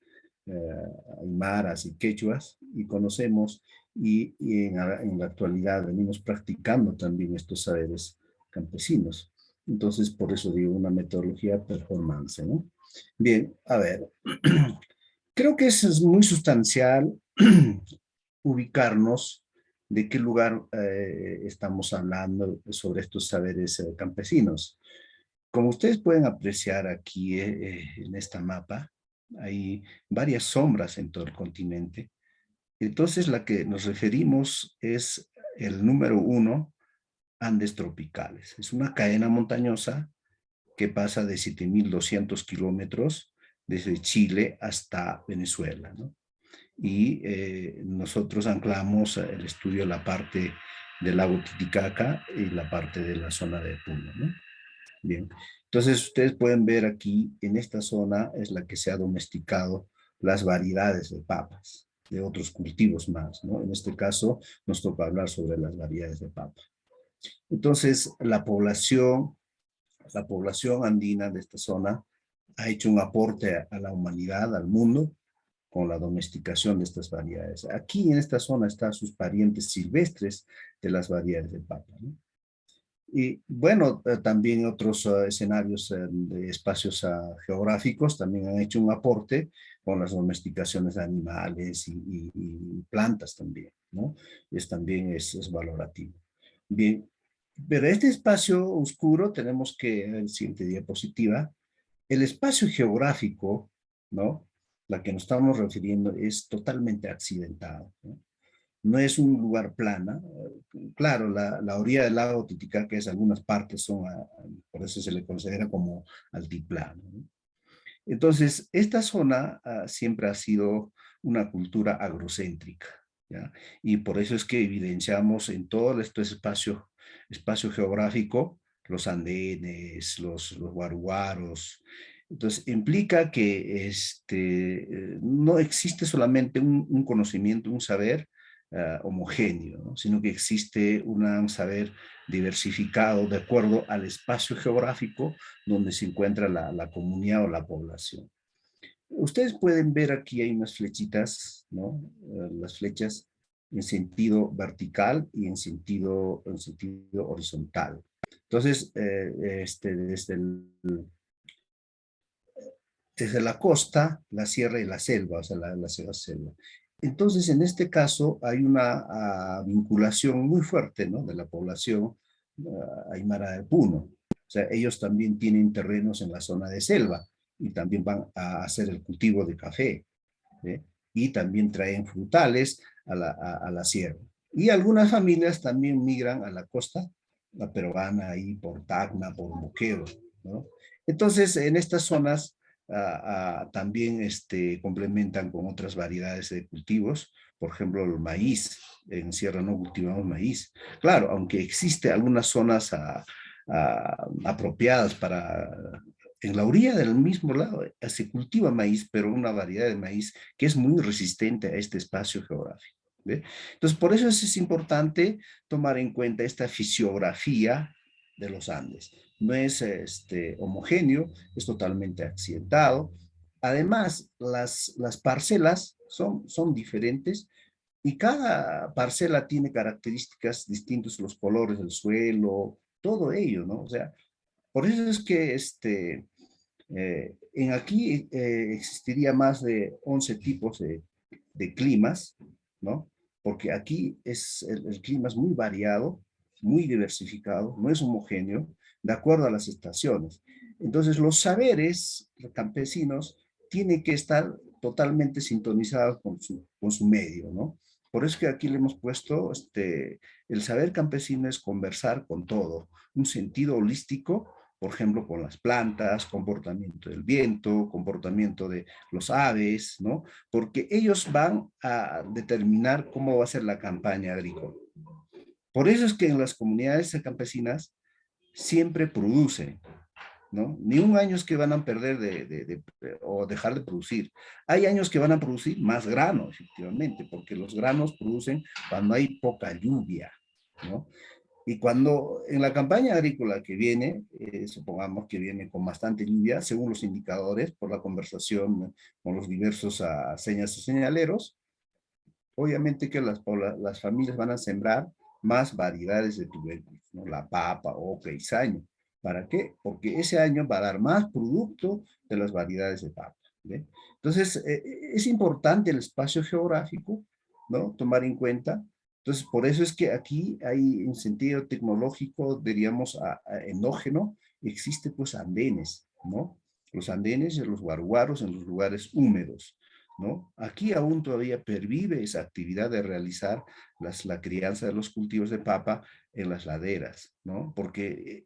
aymaras y quechuas y conocemos y en la actualidad venimos practicando también estos saberes campesinos. Entonces, por eso digo una metodología performance, ¿no? Bien, a ver, creo que es muy sustancial ubicarnos de qué lugar estamos hablando sobre estos saberes campesinos. Como ustedes pueden apreciar aquí en esta mapa, hay varias sombras en todo el continente. Entonces, la que nos referimos es el número 1, Andes tropicales. Es una cadena montañosa que pasa de 7.200 kilómetros desde Chile hasta Venezuela, ¿no? Y nosotros anclamos el estudio de la parte del lago Titicaca y la parte de la zona de Puno, ¿no? Bien, entonces ustedes pueden ver aquí, en esta zona es la que se ha domesticado las variedades de papas, de otros cultivos más, ¿no? En este caso nos toca hablar sobre las variedades de papa. Entonces, la población andina de esta zona ha hecho un aporte a la humanidad, al mundo, con la domesticación de estas variedades. Aquí en esta zona están sus parientes silvestres de las variedades de papa, ¿no? Y bueno, también otros escenarios de espacios geográficos también han hecho un aporte con las domesticaciones de animales y plantas también, ¿no? También es valorativo. Bien, pero este espacio oscuro tenemos que, en la siguiente diapositiva, el espacio geográfico, ¿no? La que nos estamos refiriendo es totalmente accidentado, ¿no? No es un lugar plana. Claro, la orilla del lago Titicaca, es algunas partes son, por eso se le considera como altiplano, ¿no? Entonces, esta zona siempre ha sido una cultura agrocéntrica, ¿ya? Y por eso es que evidenciamos en todo este espacio geográfico los andenes, los guaruguaros. Entonces, implica que no existe solamente un conocimiento, un saber homogéneo, ¿no? Sino que existe un saber diversificado de acuerdo al espacio geográfico donde se encuentra la comunidad o la población. Ustedes pueden ver aquí hay unas flechitas, ¿no? Las flechas en sentido vertical y en sentido horizontal. Entonces, desde la costa, la sierra y la selva, o sea, la selva. Entonces, en este caso, hay una vinculación muy fuerte, ¿no? De la población aymara de Puno. O sea, ellos también tienen terrenos en la zona de selva y también van a hacer el cultivo de café, ¿eh? Y también traen frutales a la sierra. Y algunas familias también migran a la costa, pero van ahí por Tacna, por Moquegua, ¿no? Entonces, en estas zonas también complementan con otras variedades de cultivos, por ejemplo, el maíz. En Sierra no cultivamos maíz. Claro, aunque existe algunas zonas apropiadas para... En la orilla del mismo lado se cultiva maíz, pero una variedad de maíz que es muy resistente a este espacio geográfico. ¿Ve? Entonces, por eso es importante tomar en cuenta esta fisiografía de los Andes. No es homogéneo, es totalmente accidentado. Además, las parcelas son diferentes y cada parcela tiene características distintas, los colores del suelo, todo ello, ¿no? O sea, por eso es que en aquí existiría más de 11 tipos de climas, ¿no? Porque aquí el clima es muy variado, muy diversificado, no es homogéneo, de acuerdo a las estaciones. Entonces, los saberes campesinos tienen que estar totalmente sintonizados con su medio, ¿no? Por eso que aquí le hemos puesto, el saber campesino es conversar con todo, un sentido holístico, por ejemplo, con las plantas, comportamiento del viento, comportamiento de los aves, ¿no? Porque ellos van a determinar cómo va a ser la campaña agrícola. Por eso es que en las comunidades campesinas siempre producen, ¿no? Ni un año es que van a perder o dejar de producir. Hay años que van a producir más grano, efectivamente, porque los granos producen cuando hay poca lluvia, ¿no? Y cuando en la campaña agrícola que viene, supongamos que viene con bastante lluvia, según los indicadores, por la conversación con los diversos señas y señaleros, obviamente que las familias van a sembrar más variedades de tubérculos, ¿no? La papa, oca y saño. ¿Para qué? Porque ese año va a dar más producto de las variedades de papa. ¿Ve? Entonces, es importante el espacio geográfico, ¿no? Tomar en cuenta. Entonces, por eso es que aquí hay, en sentido tecnológico, diríamos, endógeno, existe pues andenes, ¿no? Los andenes y los guaruaros en los lugares húmedos, ¿no? Aquí aún todavía pervive esa actividad de realizar la crianza de los cultivos de papa en las laderas, ¿no? Porque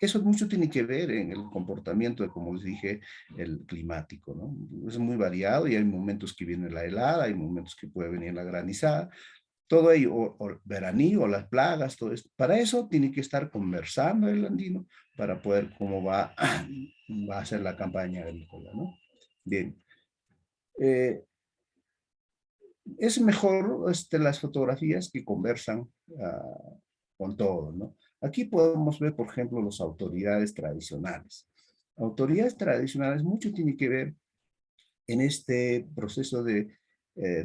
eso mucho tiene que ver en el comportamiento de, como les dije, el climático, ¿no? Es muy variado y hay momentos que viene la helada, hay momentos que puede venir la granizada, todo ello, o veranillo, o las plagas, todo esto. Para eso tiene que estar conversando el andino para poder cómo va a ser la campaña agrícola, ¿no? Bien. Es mejor las fotografías que conversan con todo, ¿no? Aquí podemos ver, por ejemplo, las autoridades tradicionales. Autoridades tradicionales mucho tiene que ver en este proceso de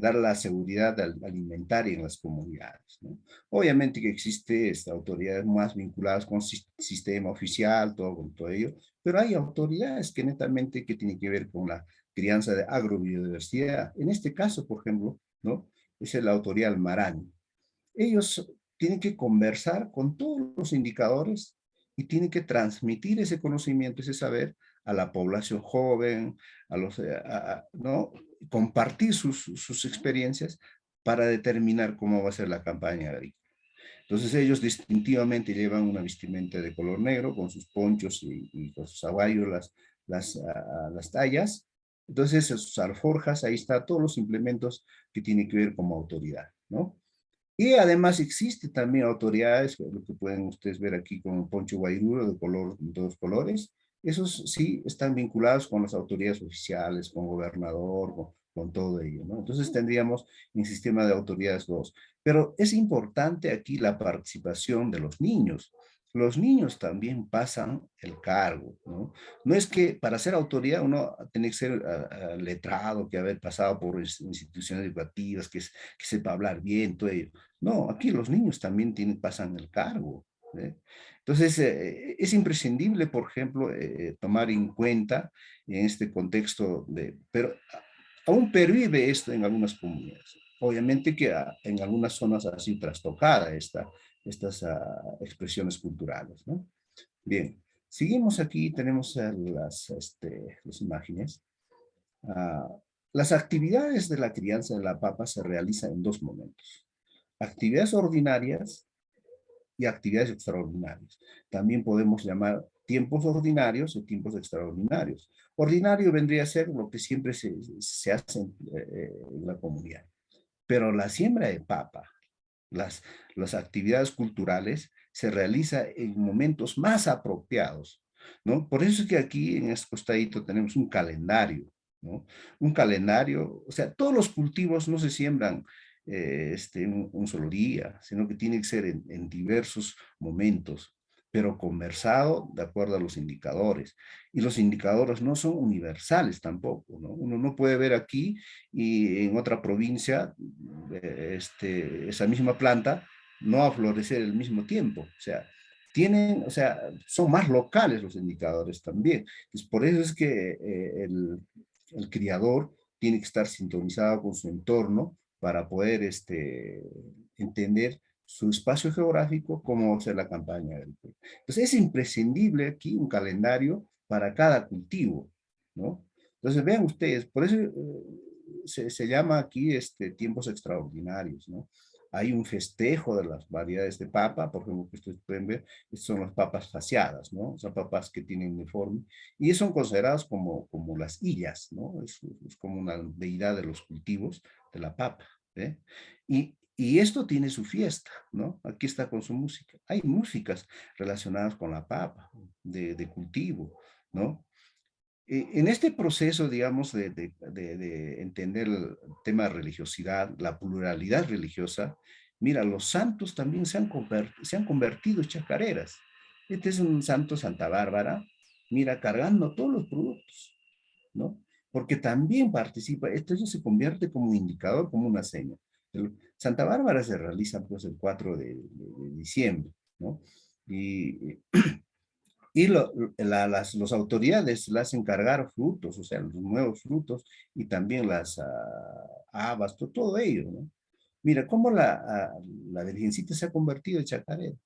dar la seguridad alimentaria en las comunidades, ¿no? Obviamente que existe autoridades más vinculadas con sistema oficial, con todo ello, pero hay autoridades que netamente que tienen que ver con la crianza de agrobiodiversidad. En este caso, por ejemplo, ¿no? Es la autoridad Marani. Ellos tienen que conversar con todos los indicadores y tienen que transmitir ese conocimiento, ese saber a la población joven, ¿no? Compartir sus experiencias para determinar cómo va a ser la campaña agrícola. Entonces ellos distintivamente llevan una vestimenta de color negro con sus ponchos y con sus aguayos, las tallas. Entonces sus alforjas, ahí está todos los implementos que tienen que ver como autoridad, ¿no? Y además existe también autoridades, lo que pueden ustedes ver aquí con el poncho guairuro de dos colores. Esos sí están vinculados con las autoridades oficiales, con gobernador, con todo ello, ¿no? Entonces tendríamos un sistema de autoridades dos. Pero es importante aquí la participación de los niños. Los niños también pasan el cargo, ¿no? No es que para ser autoridad uno tiene que ser letrado, que haber pasado por instituciones educativas, que sepa hablar bien, todo ello. No, aquí los niños también pasan el cargo, ¿eh? Entonces, es imprescindible, por ejemplo, tomar en cuenta en este contexto pero aún pervive esto en algunas comunidades. Obviamente que en algunas zonas ha sido trastocada estas expresiones culturales, ¿no? Bien, seguimos aquí, tenemos las imágenes. Ah, las actividades de la crianza de la papa se realizan en dos momentos: actividades ordinarias y actividades extraordinarias. También podemos llamar tiempos ordinarios y tiempos extraordinarios. Ordinario vendría a ser lo que siempre se hace en la comunidad. Pero la siembra de papa, las actividades culturales se realiza en momentos más apropiados, ¿no? Por eso es que aquí en este costadito tenemos un calendario, ¿no? Un calendario, o sea, todos los cultivos no se siembran un solo día, sino que tiene que ser en diversos momentos, pero conversado de acuerdo a los indicadores. Y los indicadores no son universales tampoco, ¿no? Uno no puede ver aquí y en otra provincia esa misma planta no va a florecer al mismo tiempo. O sea, son más locales los indicadores también. Entonces, por eso es que el criador tiene que estar sintonizado con su entorno para poder entender su espacio geográfico, cómo hacer la campaña agrícola. Entonces, es imprescindible aquí un calendario para cada cultivo, ¿no? Entonces, vean ustedes, por eso se llama aquí tiempos extraordinarios, ¿no? Hay un festejo de las variedades de papa, por ejemplo, que ustedes pueden ver, son las papas faciadas, ¿no? Son papas que tienen uniforme y son consideradas como las illas, ¿no? Es como una deidad de los cultivos de la papa, ¿eh? Y esto tiene su fiesta, ¿no? Aquí está con su música. Hay músicas relacionadas con la papa, de cultivo, ¿no? En este proceso, digamos, de entender el tema de religiosidad, la pluralidad religiosa, mira, los santos también se han convertido en chacareras. Este es un santo Santa Bárbara, mira, cargando todos los productos, ¿no? Porque también participa, esto se convierte como un indicador, como una seña. Santa Bárbara se realiza pues el 4 de diciembre, ¿no? Y las autoridades le hacen cargar frutos, o sea, los nuevos frutos y también las habas, todo ello, ¿no? Mira, cómo la Virgencita se ha convertido en chacarera,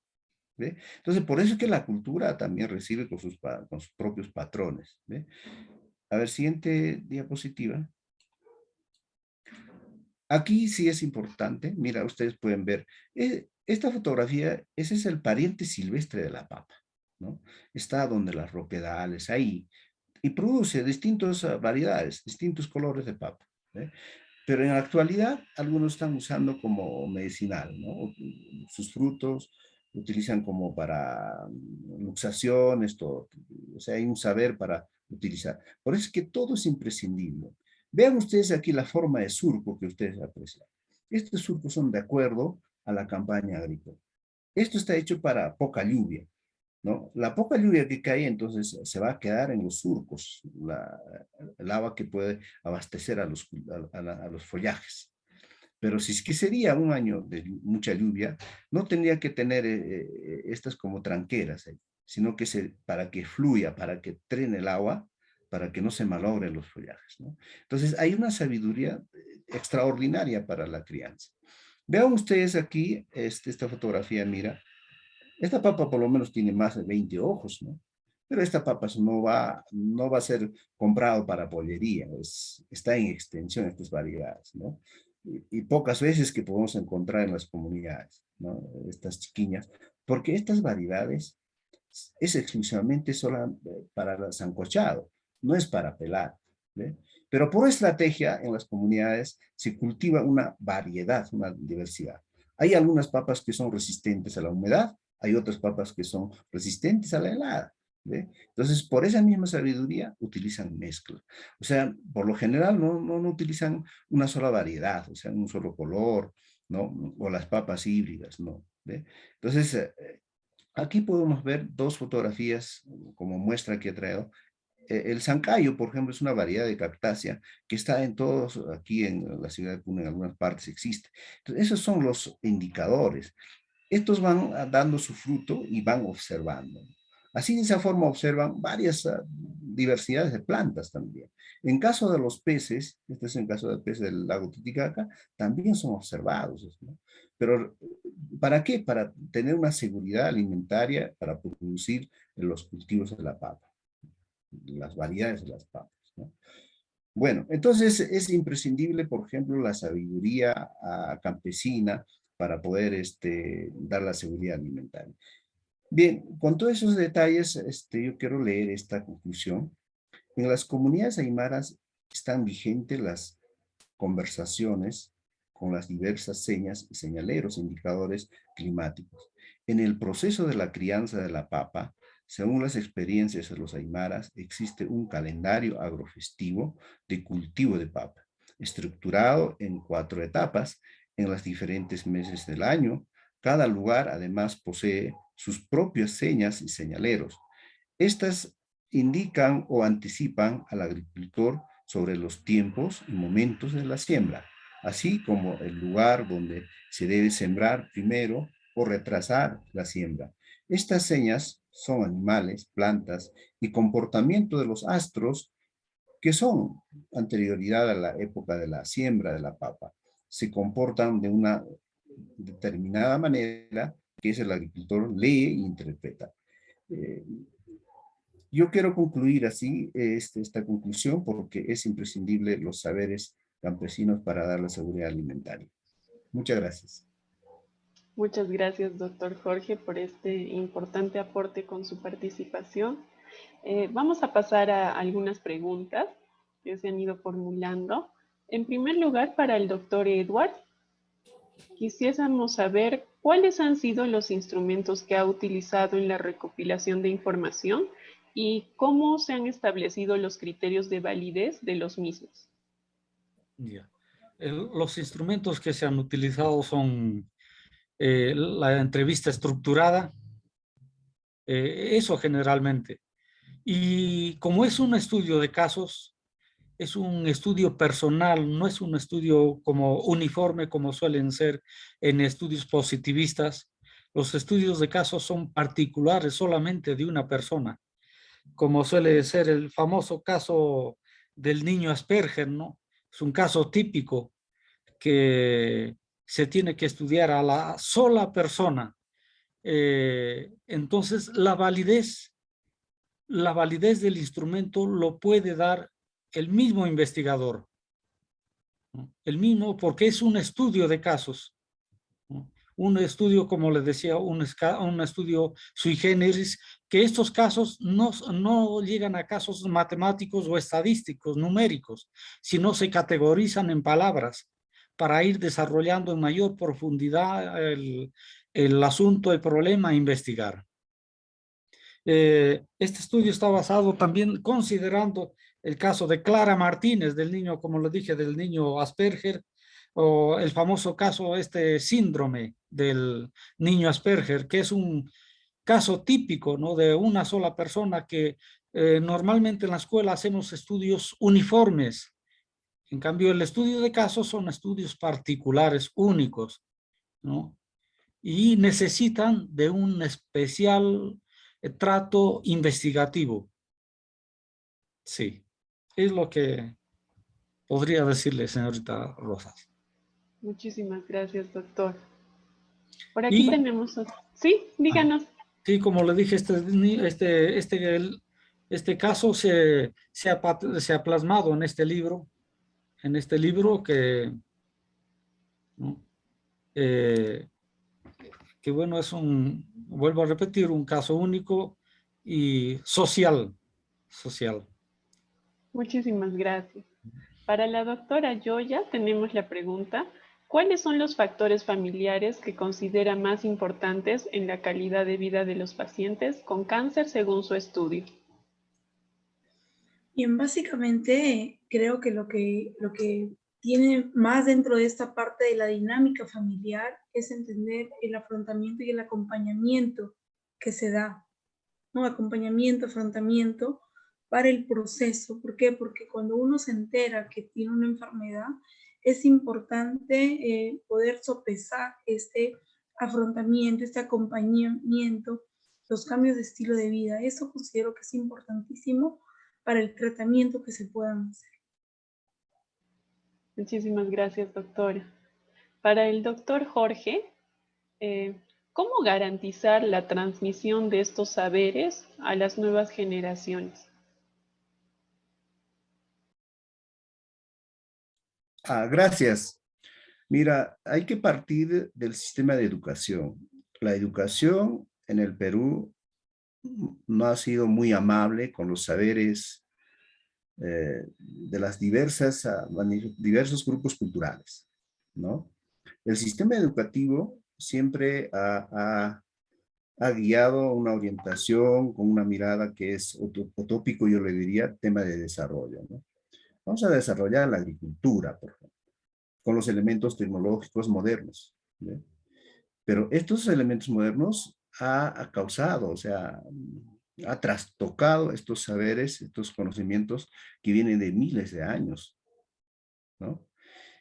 ¿ve? Entonces, por eso es que la cultura también recibe con sus propios patrones, ¿ve? A ver, siguiente diapositiva. Aquí sí es importante, mira, ustedes pueden ver, esta fotografía, ese es el pariente silvestre de la papa, ¿no? Está donde las roquedales, ahí, y produce distintas variedades, distintos colores de papa, ¿eh? Pero en la actualidad, algunos están usando como medicinal, ¿no? Sus frutos utilizan como para luxaciones, todo. O sea, hay un saber para utilizar. Por eso es que todo es imprescindible. Vean ustedes aquí la forma de surco que ustedes aprecian. Estos surcos son de acuerdo a la campaña agrícola. Esto está hecho para poca lluvia, ¿no? La poca lluvia que cae entonces se va a quedar en los surcos, el agua que puede abastecer a los follajes. Pero si es que sería un año de mucha lluvia, no tendría que tener estas como tranqueras ahí, sino que para que fluya, para que trene el agua, para que no se malogren los follajes, ¿no? Entonces hay una sabiduría extraordinaria para la crianza. Vean ustedes aquí esta fotografía, mira, esta papa por lo menos tiene más de 20 ojos, ¿no? Pero esta papa no va a ser comprado para pollería, está en extensión estas variedades, ¿no? Y pocas veces que podemos encontrar en las comunidades, ¿no? Estas chiquiñas, porque estas variedades es exclusivamente solo para el sancochado, no es para pelar, ¿ve? Pero por estrategia en las comunidades se cultiva una variedad, una diversidad. Hay algunas papas que son resistentes a la humedad, hay otras papas que son resistentes a la helada, ¿ve? Entonces, por esa misma sabiduría utilizan mezcla. O sea, por lo general no utilizan una sola variedad, o sea, un solo color, ¿no? O las papas híbridas, ¿no? ¿Ve? Entonces, aquí podemos ver dos fotografías como muestra que he traído. El zancayo, por ejemplo, es una variedad de cactácea que está en todos, aquí en la ciudad de Puno, en algunas partes existe. Entonces, esos son los indicadores. Estos van dando su fruto y van observando. Así de esa forma observan varias diversidades de plantas también. En caso de los peces, este es el caso del pez del lago Titicaca, también son observados, ¿no? Pero, ¿para qué? Para tener una seguridad alimentaria para producir los cultivos de la papa, las variedades de las papas, ¿no? Bueno, entonces es imprescindible, por ejemplo, la sabiduría campesina para poder dar la seguridad alimentaria. Bien, con todos esos detalles, yo quiero leer esta conclusión. En las comunidades aymaras están vigentes las conversaciones con las diversas señas y señaleros indicadores climáticos. En el proceso de la crianza de la papa, según las experiencias de los aymaras, existe un calendario agrofestivo de cultivo de papa, estructurado en 4 etapas en los diferentes meses del año. Cada lugar además posee sus propias señas y señaleros. Estas indican o anticipan al agricultor sobre los tiempos y momentos de la siembra, así como el lugar donde se debe sembrar primero o retrasar la siembra. Estas señas son animales, plantas y comportamiento de los astros que son anterioridad a la época de la siembra de la papa. Se comportan de una determinada manera que es el agricultor lee e interpreta. Eh, yo quiero concluir así esta conclusión porque es imprescindible los saberes campesinos para dar la seguridad alimentaria. Muchas gracias. Muchas gracias, doctor Jorge, por este importante aporte con su participación. Vamos a pasar a algunas preguntas que se han ido formulando. En primer lugar, para el doctor Edward, quisiésemos saber cuáles han sido los instrumentos que ha utilizado en la recopilación de información y cómo se han establecido los criterios de validez de los mismos. Yeah. Los instrumentos que se han utilizado son la entrevista estructurada, eso generalmente. Y como es un estudio de casos, es un estudio personal, no es un estudio como uniforme como suelen ser en estudios positivistas. Los estudios de casos son particulares solamente de una persona, como suele ser el famoso caso del niño Asperger, ¿no? Es un caso típico que se tiene que estudiar a la sola persona. Entonces, la validez del instrumento lo puede dar el mismo investigador, ¿no? El mismo, porque es un estudio de casos, ¿no? Un estudio, como les decía, un estudio sui generis, que estos casos no llegan a casos matemáticos o estadísticos, numéricos, sino se categorizan en palabras para ir desarrollando en mayor profundidad el asunto, el problema a investigar. Este estudio está basado también considerando el caso de Clara Martínez, del niño, como lo dije, del niño Asperger, o el famoso caso, este síndrome del niño Asperger, que es un caso típico, ¿no? De una sola persona que normalmente en la escuela hacemos estudios uniformes. En cambio, el estudio de casos son estudios particulares, únicos, ¿no? Y necesitan de un especial trato investigativo. Sí, es lo que podría decirle, señorita Rosas. Muchísimas gracias, doctor. Por aquí Y tenemos... Sí, díganos. sí, como le dije, este caso se ha plasmado en este libro que, ¿no? Que bueno, vuelvo a repetir, un caso único y social. Muchísimas gracias. Para la doctora Yoya tenemos la pregunta, ¿cuáles son los factores familiares que considera más importantes en la calidad de vida de los pacientes con cáncer según su estudio? Bien, básicamente creo que lo que tiene más dentro de esta parte de la dinámica familiar es entender el afrontamiento y el acompañamiento que se da, ¿no? Acompañamiento, afrontamiento para el proceso. ¿Por qué? Porque cuando uno se entera que tiene una enfermedad, es importante poder sopesar este afrontamiento, este acompañamiento, los cambios de estilo de vida. Eso considero que es importantísimo para el tratamiento que se puedan hacer. Muchísimas gracias, doctora. Para el doctor Jorge, ¿cómo garantizar la transmisión de estos saberes a las nuevas generaciones? Gracias. Mira, hay que partir del sistema de educación. La educación en el Perú no ha sido muy amable con los saberes de las diversos grupos culturales, ¿no? El sistema educativo siempre ha guiado una orientación con una mirada que es utópico, yo le diría, tema de desarrollo, ¿no? Vamos a desarrollar la agricultura, por ejemplo, con los elementos tecnológicos modernos, ¿no? Pero estos elementos modernos ha causado, o sea, ha trastocado estos saberes, estos conocimientos que vienen de miles de años, ¿no?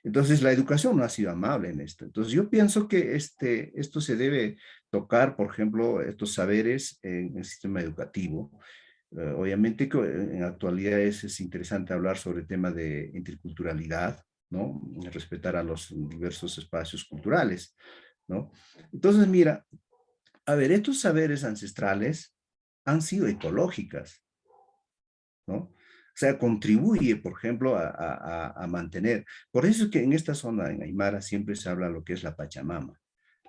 Entonces, la educación no ha sido amable en esto. Entonces, yo pienso que esto se debe tocar, por ejemplo, estos saberes en el sistema educativo. Obviamente que en la actualidad es interesante hablar sobre el tema de interculturalidad, ¿no? Respetar a los diversos espacios culturales, ¿no? Entonces, mira, a ver, estos saberes ancestrales han sido ecológicas, ¿no? O sea, contribuye, por ejemplo, a mantener. Por eso es que en esta zona, en Aymara, siempre se habla lo que es la Pachamama.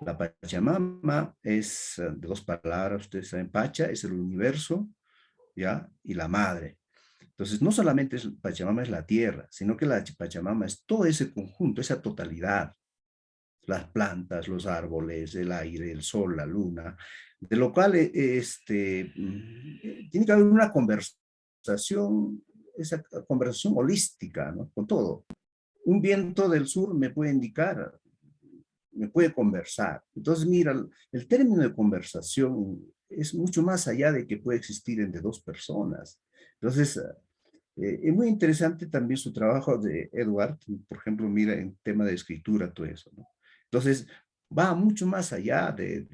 La Pachamama es de dos palabras, ustedes saben, Pacha es el universo, ¿ya? Y la madre. Entonces, no solamente Pachamama es la tierra, sino que la Pachamama es todo ese conjunto, esa totalidad. Las plantas, los árboles, el aire, el sol, la luna, de lo cual tiene que haber una conversación, esa conversación holística, ¿no? Con todo. Un viento del sur me puede indicar, me puede conversar. Entonces, mira, el término de conversación es mucho más allá de que puede existir entre dos personas. Entonces, es muy interesante también su trabajo de Edward, por ejemplo, mira, en tema de escritura, todo eso, ¿no? Entonces, va mucho más allá de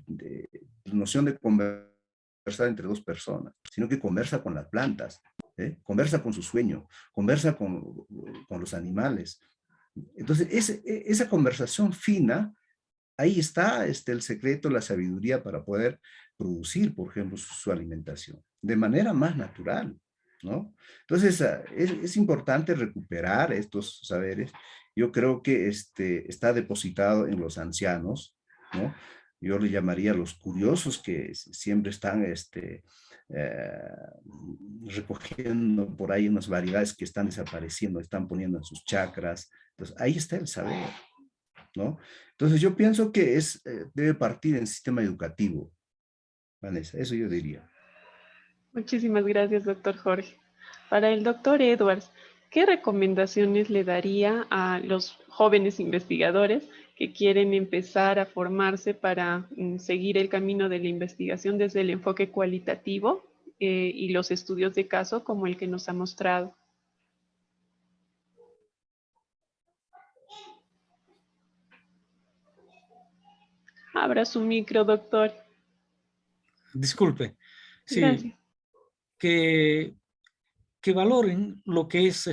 la noción de conversar entre dos personas, sino que conversa con las plantas, ¿eh? Conversa con su sueño, conversa con los animales. Entonces, esa conversación fina, ahí está el secreto, la sabiduría para poder producir, por ejemplo, su alimentación de manera más natural, ¿no? Entonces, es importante recuperar estos saberes. Yo creo que está depositado en los ancianos, ¿no? Yo le llamaría los curiosos que siempre están recogiendo por ahí unas variedades que están desapareciendo, están poniendo en sus chakras. Entonces, ahí está el saber, ¿no? Entonces, yo pienso que debe partir en el sistema educativo, Vanessa, eso yo diría. Muchísimas gracias, doctor Jorge. Para el doctor Edwards, ¿qué recomendaciones le daría a los jóvenes investigadores que quieren empezar a formarse para seguir el camino de la investigación desde el enfoque cualitativo y los estudios de caso como el que nos ha mostrado? Abra su micro, doctor. Disculpe. Sí, Gracias. que valoren lo que es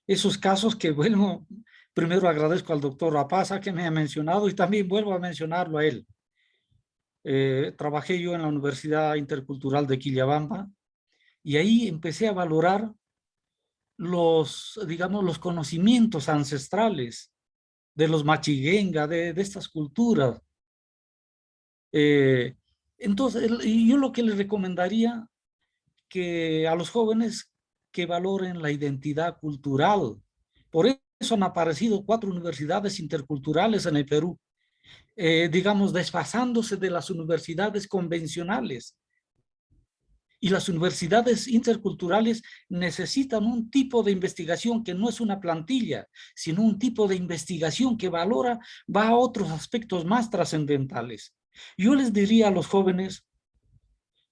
esos casos que, bueno, primero agradezco al doctor Rapaza que me ha mencionado y también vuelvo a mencionarlo a él. Trabajé yo en la Universidad Intercultural de Quillabamba y ahí empecé a valorar digamos, los conocimientos ancestrales de los machiguenga, de estas culturas. Entonces, yo lo que les recomendaría que a los jóvenes que valoren la identidad cultural. Por eso han aparecido 4 universidades interculturales en el Perú, digamos, desfasándose de las universidades convencionales. Y las universidades interculturales necesitan un tipo de investigación que no es una plantilla, sino un tipo de investigación que valora, va a otros aspectos más trascendentales. Yo les diría a los jóvenes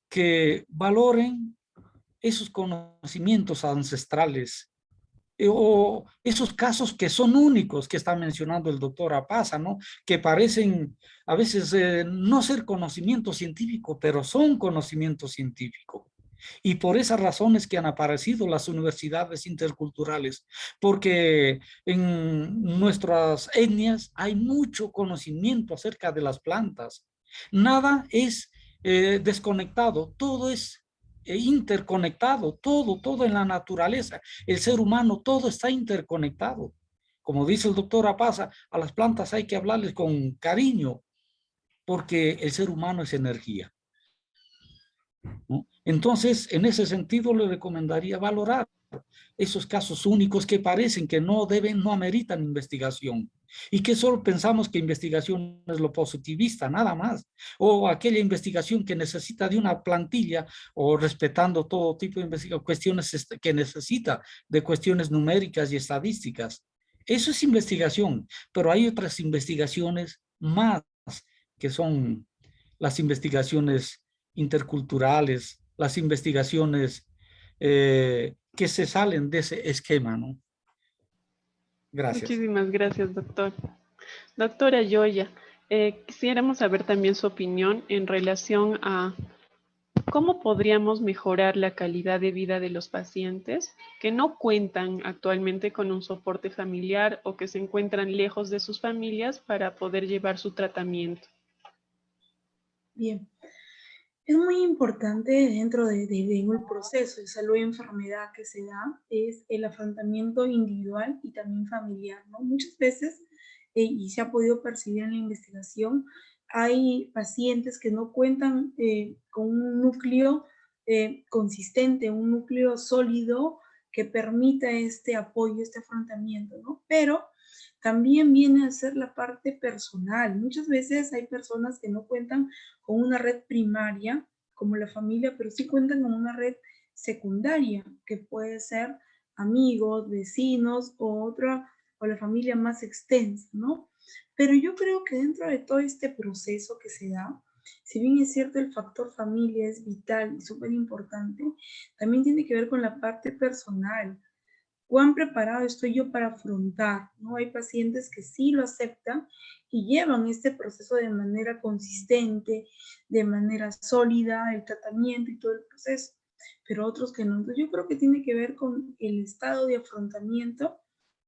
que valoren esos conocimientos ancestrales o esos casos que son únicos que está mencionando el doctor Apaza, ¿no? Que parecen a veces no ser conocimiento científico, pero son conocimiento científico. Y por esas razones que han aparecido las universidades interculturales, porque en nuestras etnias hay mucho conocimiento acerca de las plantas. Nada es desconectado, todo es interconectado, todo en la naturaleza, el ser humano, todo está interconectado. Como dice el doctor Apaza, a las plantas hay que hablarles con cariño, porque el ser humano es energía, ¿no? Entonces, en ese sentido, le recomendaría valorar esos casos únicos que parecen que no deben, no ameritan investigación y que solo pensamos que investigación es lo positivista, nada más, o aquella investigación que necesita de una plantilla o respetando todo tipo de investigación, cuestiones que necesita de cuestiones numéricas y estadísticas. Eso es investigación, pero hay otras investigaciones más que son las investigaciones interculturales, las investigaciones que se salen de ese esquema, ¿no? Gracias. Muchísimas gracias, doctor. Doctora Yoya, quisiéramos saber también su opinión en relación a cómo podríamos mejorar la calidad de vida de los pacientes que no cuentan actualmente con un soporte familiar o que se encuentran lejos de sus familias para poder llevar su tratamiento. Bien, es muy importante dentro de un proceso de salud y enfermedad que se da, es el afrontamiento individual y también familiar, ¿no? Muchas veces, y se ha podido percibir en la investigación, hay pacientes que no cuentan con un núcleo consistente, un núcleo sólido que permita este apoyo, este afrontamiento, ¿no? Pero también viene a ser la parte personal. Muchas veces hay personas que no cuentan con una red primaria como la familia, pero sí cuentan con una red secundaria, que puede ser amigos, vecinos o la familia más extensa, ¿no? Pero yo creo que dentro de todo este proceso que se da, si bien es cierto el factor familia es vital y súper importante, también tiene que ver con la parte personal. ¿Cuán preparado estoy yo para afrontar? ¿No? Hay pacientes que sí lo aceptan y llevan este proceso de manera consistente, de manera sólida, el tratamiento y todo el proceso, pero otros que no. Entonces yo creo que tiene que ver con el estado de afrontamiento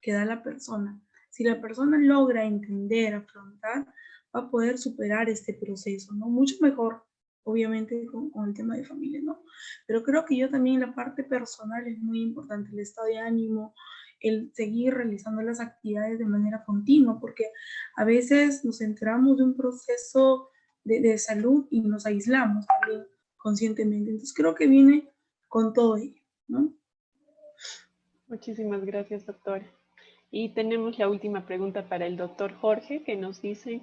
que da la persona. Si la persona logra entender, afrontar, va a poder superar este proceso, ¿no? Mucho mejor, obviamente, con el tema de familia, ¿no? Pero creo que yo también la parte personal es muy importante, el estado de ánimo, el seguir realizando las actividades de manera continua, porque a veces nos enteramos de un proceso de salud y nos aislamos también conscientemente. Entonces creo que viene con todo ello, ¿no? Muchísimas gracias, doctora. Y tenemos la última pregunta para el doctor Jorge, que nos dice,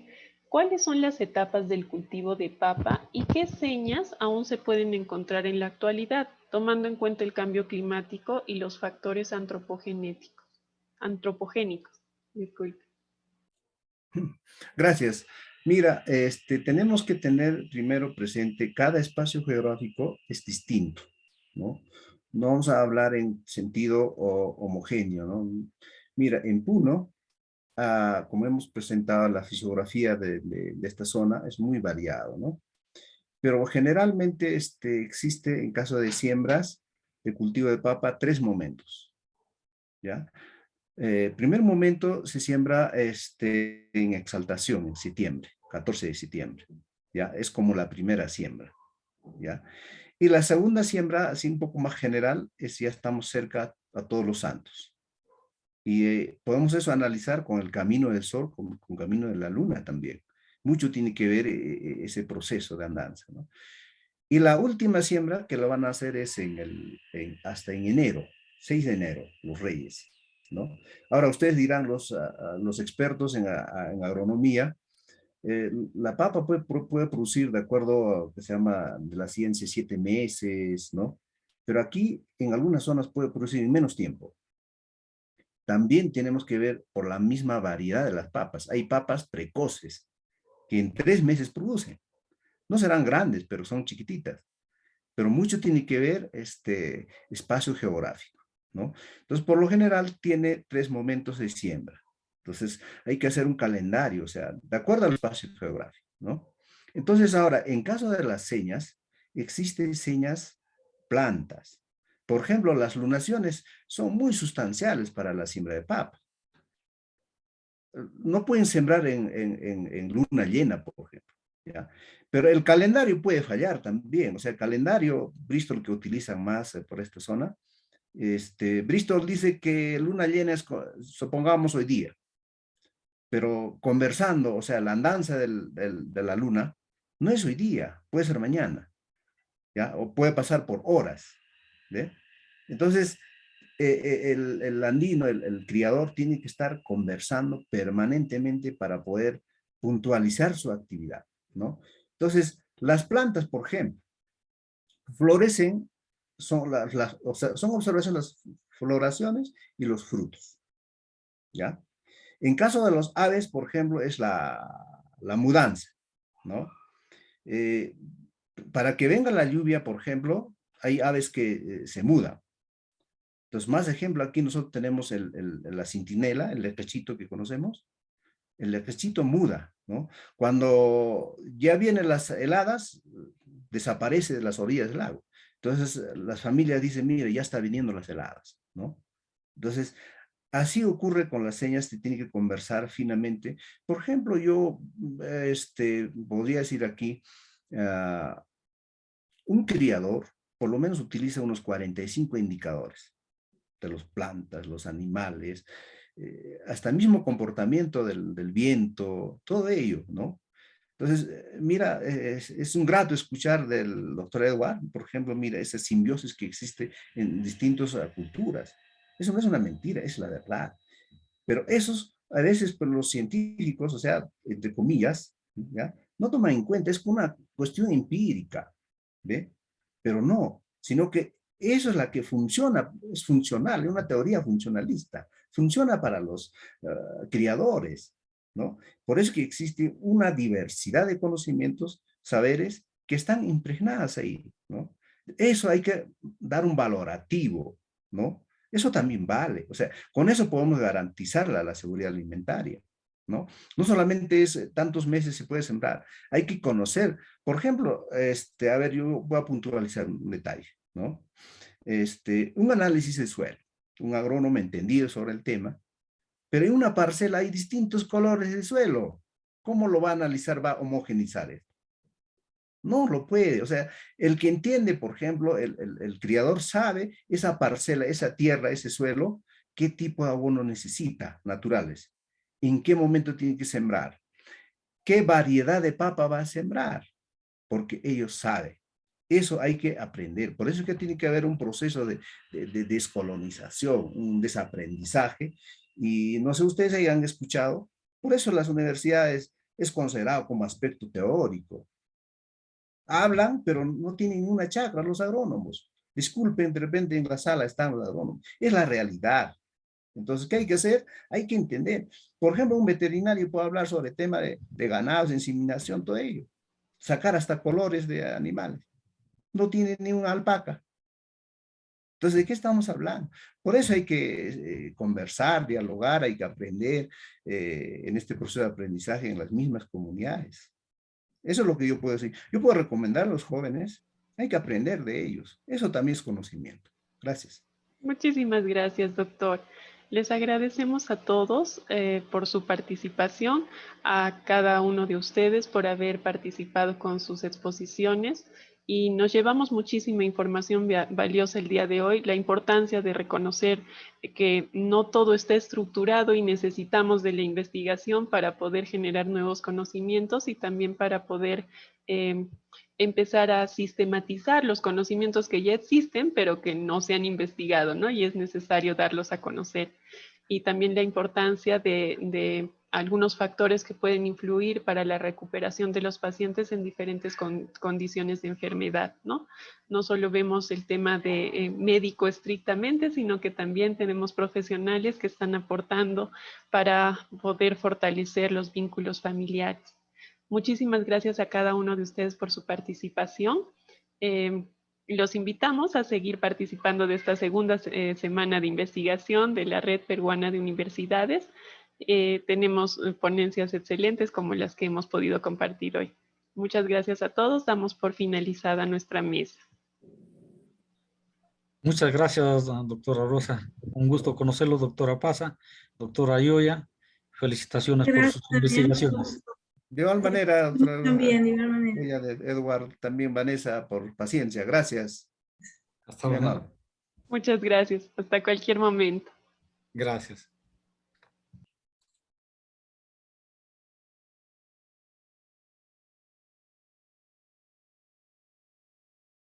¿cuáles son las etapas del cultivo de papa y qué señas aún se pueden encontrar en la actualidad, tomando en cuenta el cambio climático y los factores antropogénicos? Disculpe. Gracias. Mira, tenemos que tener primero presente, cada espacio geográfico es distinto, ¿no? No vamos a hablar en sentido homogéneo, ¿no? Mira, en Puno, como hemos presentado la fisiografía de esta zona, es muy variado, ¿no? Pero generalmente existe, en caso de siembras de cultivo de papa, 3 momentos, ¿ya? Primer momento se siembra en exaltación, en septiembre, 14 de septiembre, ¿ya? Es como la primera siembra, ¿ya? Y la segunda siembra, así un poco más general, es ya estamos cerca a Todos los Santos. Y podemos eso analizar con el camino del sol, con el camino de la luna también. Mucho tiene que ver ese proceso de andanza, ¿no? Y la última siembra que lo van a hacer es hasta en enero, 6 de enero, los Reyes, ¿no? Ahora ustedes dirán, los expertos en agronomía, la papa puede producir, de acuerdo a lo que se llama de la ciencia, 7 meses, ¿no? Pero aquí en algunas zonas puede producir en menos tiempo. También tenemos que ver por la misma variedad de las papas. Hay papas precoces que en 3 meses producen. No serán grandes, pero son chiquititas. Pero mucho tiene que ver este espacio geográfico, ¿no? Entonces, por lo general, tiene 3 momentos de siembra. Entonces, hay que hacer un calendario, o sea, de acuerdo al espacio geográfico, ¿no? Entonces, ahora, en caso de las señas, existen señas plantas. Por ejemplo, las lunaciones son muy sustanciales para la siembra de papa. No pueden sembrar en luna llena, por ejemplo, ¿ya? Pero el calendario puede fallar también. O sea, el calendario Bristol que utilizan más por esta zona, Bristol dice que luna llena es, supongamos, hoy día. pero conversando, o sea, la andanza de la luna, no es hoy día, puede ser mañana, ¿ya? O puede pasar por horas, ¿ve? Entonces, el andino, el criador, tiene que estar conversando permanentemente para poder puntualizar su actividad, ¿no? Entonces, las plantas, por ejemplo, florecen, o sea, son observaciones las floraciones y los frutos, ¿ya? En caso de los aves, por ejemplo, es la mudanza, ¿no? Eh, para que venga la lluvia, por ejemplo, hay aves que se mudan. Entonces, más ejemplo, aquí nosotros tenemos la centinela, el lechito que conocemos. El lechito muda, ¿no? Cuando ya vienen las heladas, desaparece de las orillas del lago. Entonces, las familias dicen, mire, ya está viniendo las heladas, ¿no? Entonces, así ocurre con las señas, que tiene que conversar finamente. Por ejemplo, yo podría decir aquí, un criador por lo menos utiliza unos 45 indicadores de las plantas, los animales, hasta el mismo comportamiento del viento, todo ello, ¿no? Entonces, mira, es un grato escuchar del doctor Edward, por ejemplo, mira, esa simbiosis que existe en distintas culturas. Eso no es una mentira, es la verdad. Pero esos, a veces, por los científicos, o sea, entre comillas, ¿ya? No toman en cuenta, es una cuestión empírica, ¿ve? Pero no, sino que eso es la que funciona, es funcional, es una teoría funcionalista, funciona para los criadores, ¿no? Por eso que existe una diversidad de conocimientos, saberes, que están impregnadas ahí, ¿no? Eso hay que dar un valorativo, ¿no? Eso también vale, o sea, con eso podemos garantizar la seguridad alimentaria, ¿no? No solamente es tantos meses se puede sembrar, hay que conocer, por ejemplo, a ver, yo voy a puntualizar un detalle, ¿no? Un análisis de suelo, un agrónomo entendido sobre el tema, pero en una parcela hay distintos colores de suelo. ¿Cómo lo va a analizar, va a homogenizar esto? No lo puede. O sea, el que entiende, por ejemplo, el criador sabe esa parcela, esa tierra, ese suelo, qué tipo de abono necesita, naturales, en qué momento tiene que sembrar, qué variedad de papa va a sembrar, porque ellos saben. Eso hay que aprender. Por eso es que tiene que haber un proceso de descolonización, un desaprendizaje. Y no sé, ustedes hayan escuchado, por eso las universidades es considerado como aspecto teórico. Hablan, pero no tienen una chacra los agrónomos. Disculpen, de repente en la sala están los agrónomos. Es la realidad. Entonces, ¿qué hay que hacer? Hay que entender. Por ejemplo, un veterinario puede hablar sobre el tema de ganados, inseminación, todo ello. Sacar hasta colores de animales. No tiene ni una alpaca. Entonces, ¿de qué estamos hablando? Por eso hay que conversar, dialogar, hay que aprender en este proceso de aprendizaje en las mismas comunidades. Eso es lo que yo puedo decir. Yo puedo recomendar a los jóvenes, hay que aprender de ellos. Eso también es conocimiento. Gracias. Muchísimas gracias, doctor. Les agradecemos a todos por su participación, a cada uno de ustedes por haber participado con sus exposiciones y nos llevamos muchísima información valiosa el día de hoy, la importancia de reconocer que no todo está estructurado y necesitamos de la investigación para poder generar nuevos conocimientos y también para poder empezar a sistematizar los conocimientos que ya existen, pero que no se han investigado, ¿no? Y es necesario darlos a conocer. Y también la importancia de algunos factores que pueden influir para la recuperación de los pacientes en diferentes condiciones de enfermedad, ¿no? No solo vemos el tema de médico estrictamente, sino que también tenemos profesionales que están aportando para poder fortalecer los vínculos familiares. Muchísimas gracias a cada uno de ustedes por su participación. Los invitamos a seguir participando de esta segunda semana de investigación de la Red Peruana de Universidades. Tenemos ponencias excelentes como las que hemos podido compartir hoy. Muchas gracias a todos. Damos por finalizada nuestra mesa. Muchas gracias, doctora Rosa. Un gusto conocerlo, doctora Pasa, doctora Yoya. Felicitaciones por Gracias sus también. investigaciones. De igual manera, También, de igual manera. ella de Edward, también Vanessa, por paciencia. Gracias. Hasta Muy luego. amable. Muchas gracias. Hasta cualquier momento. Gracias.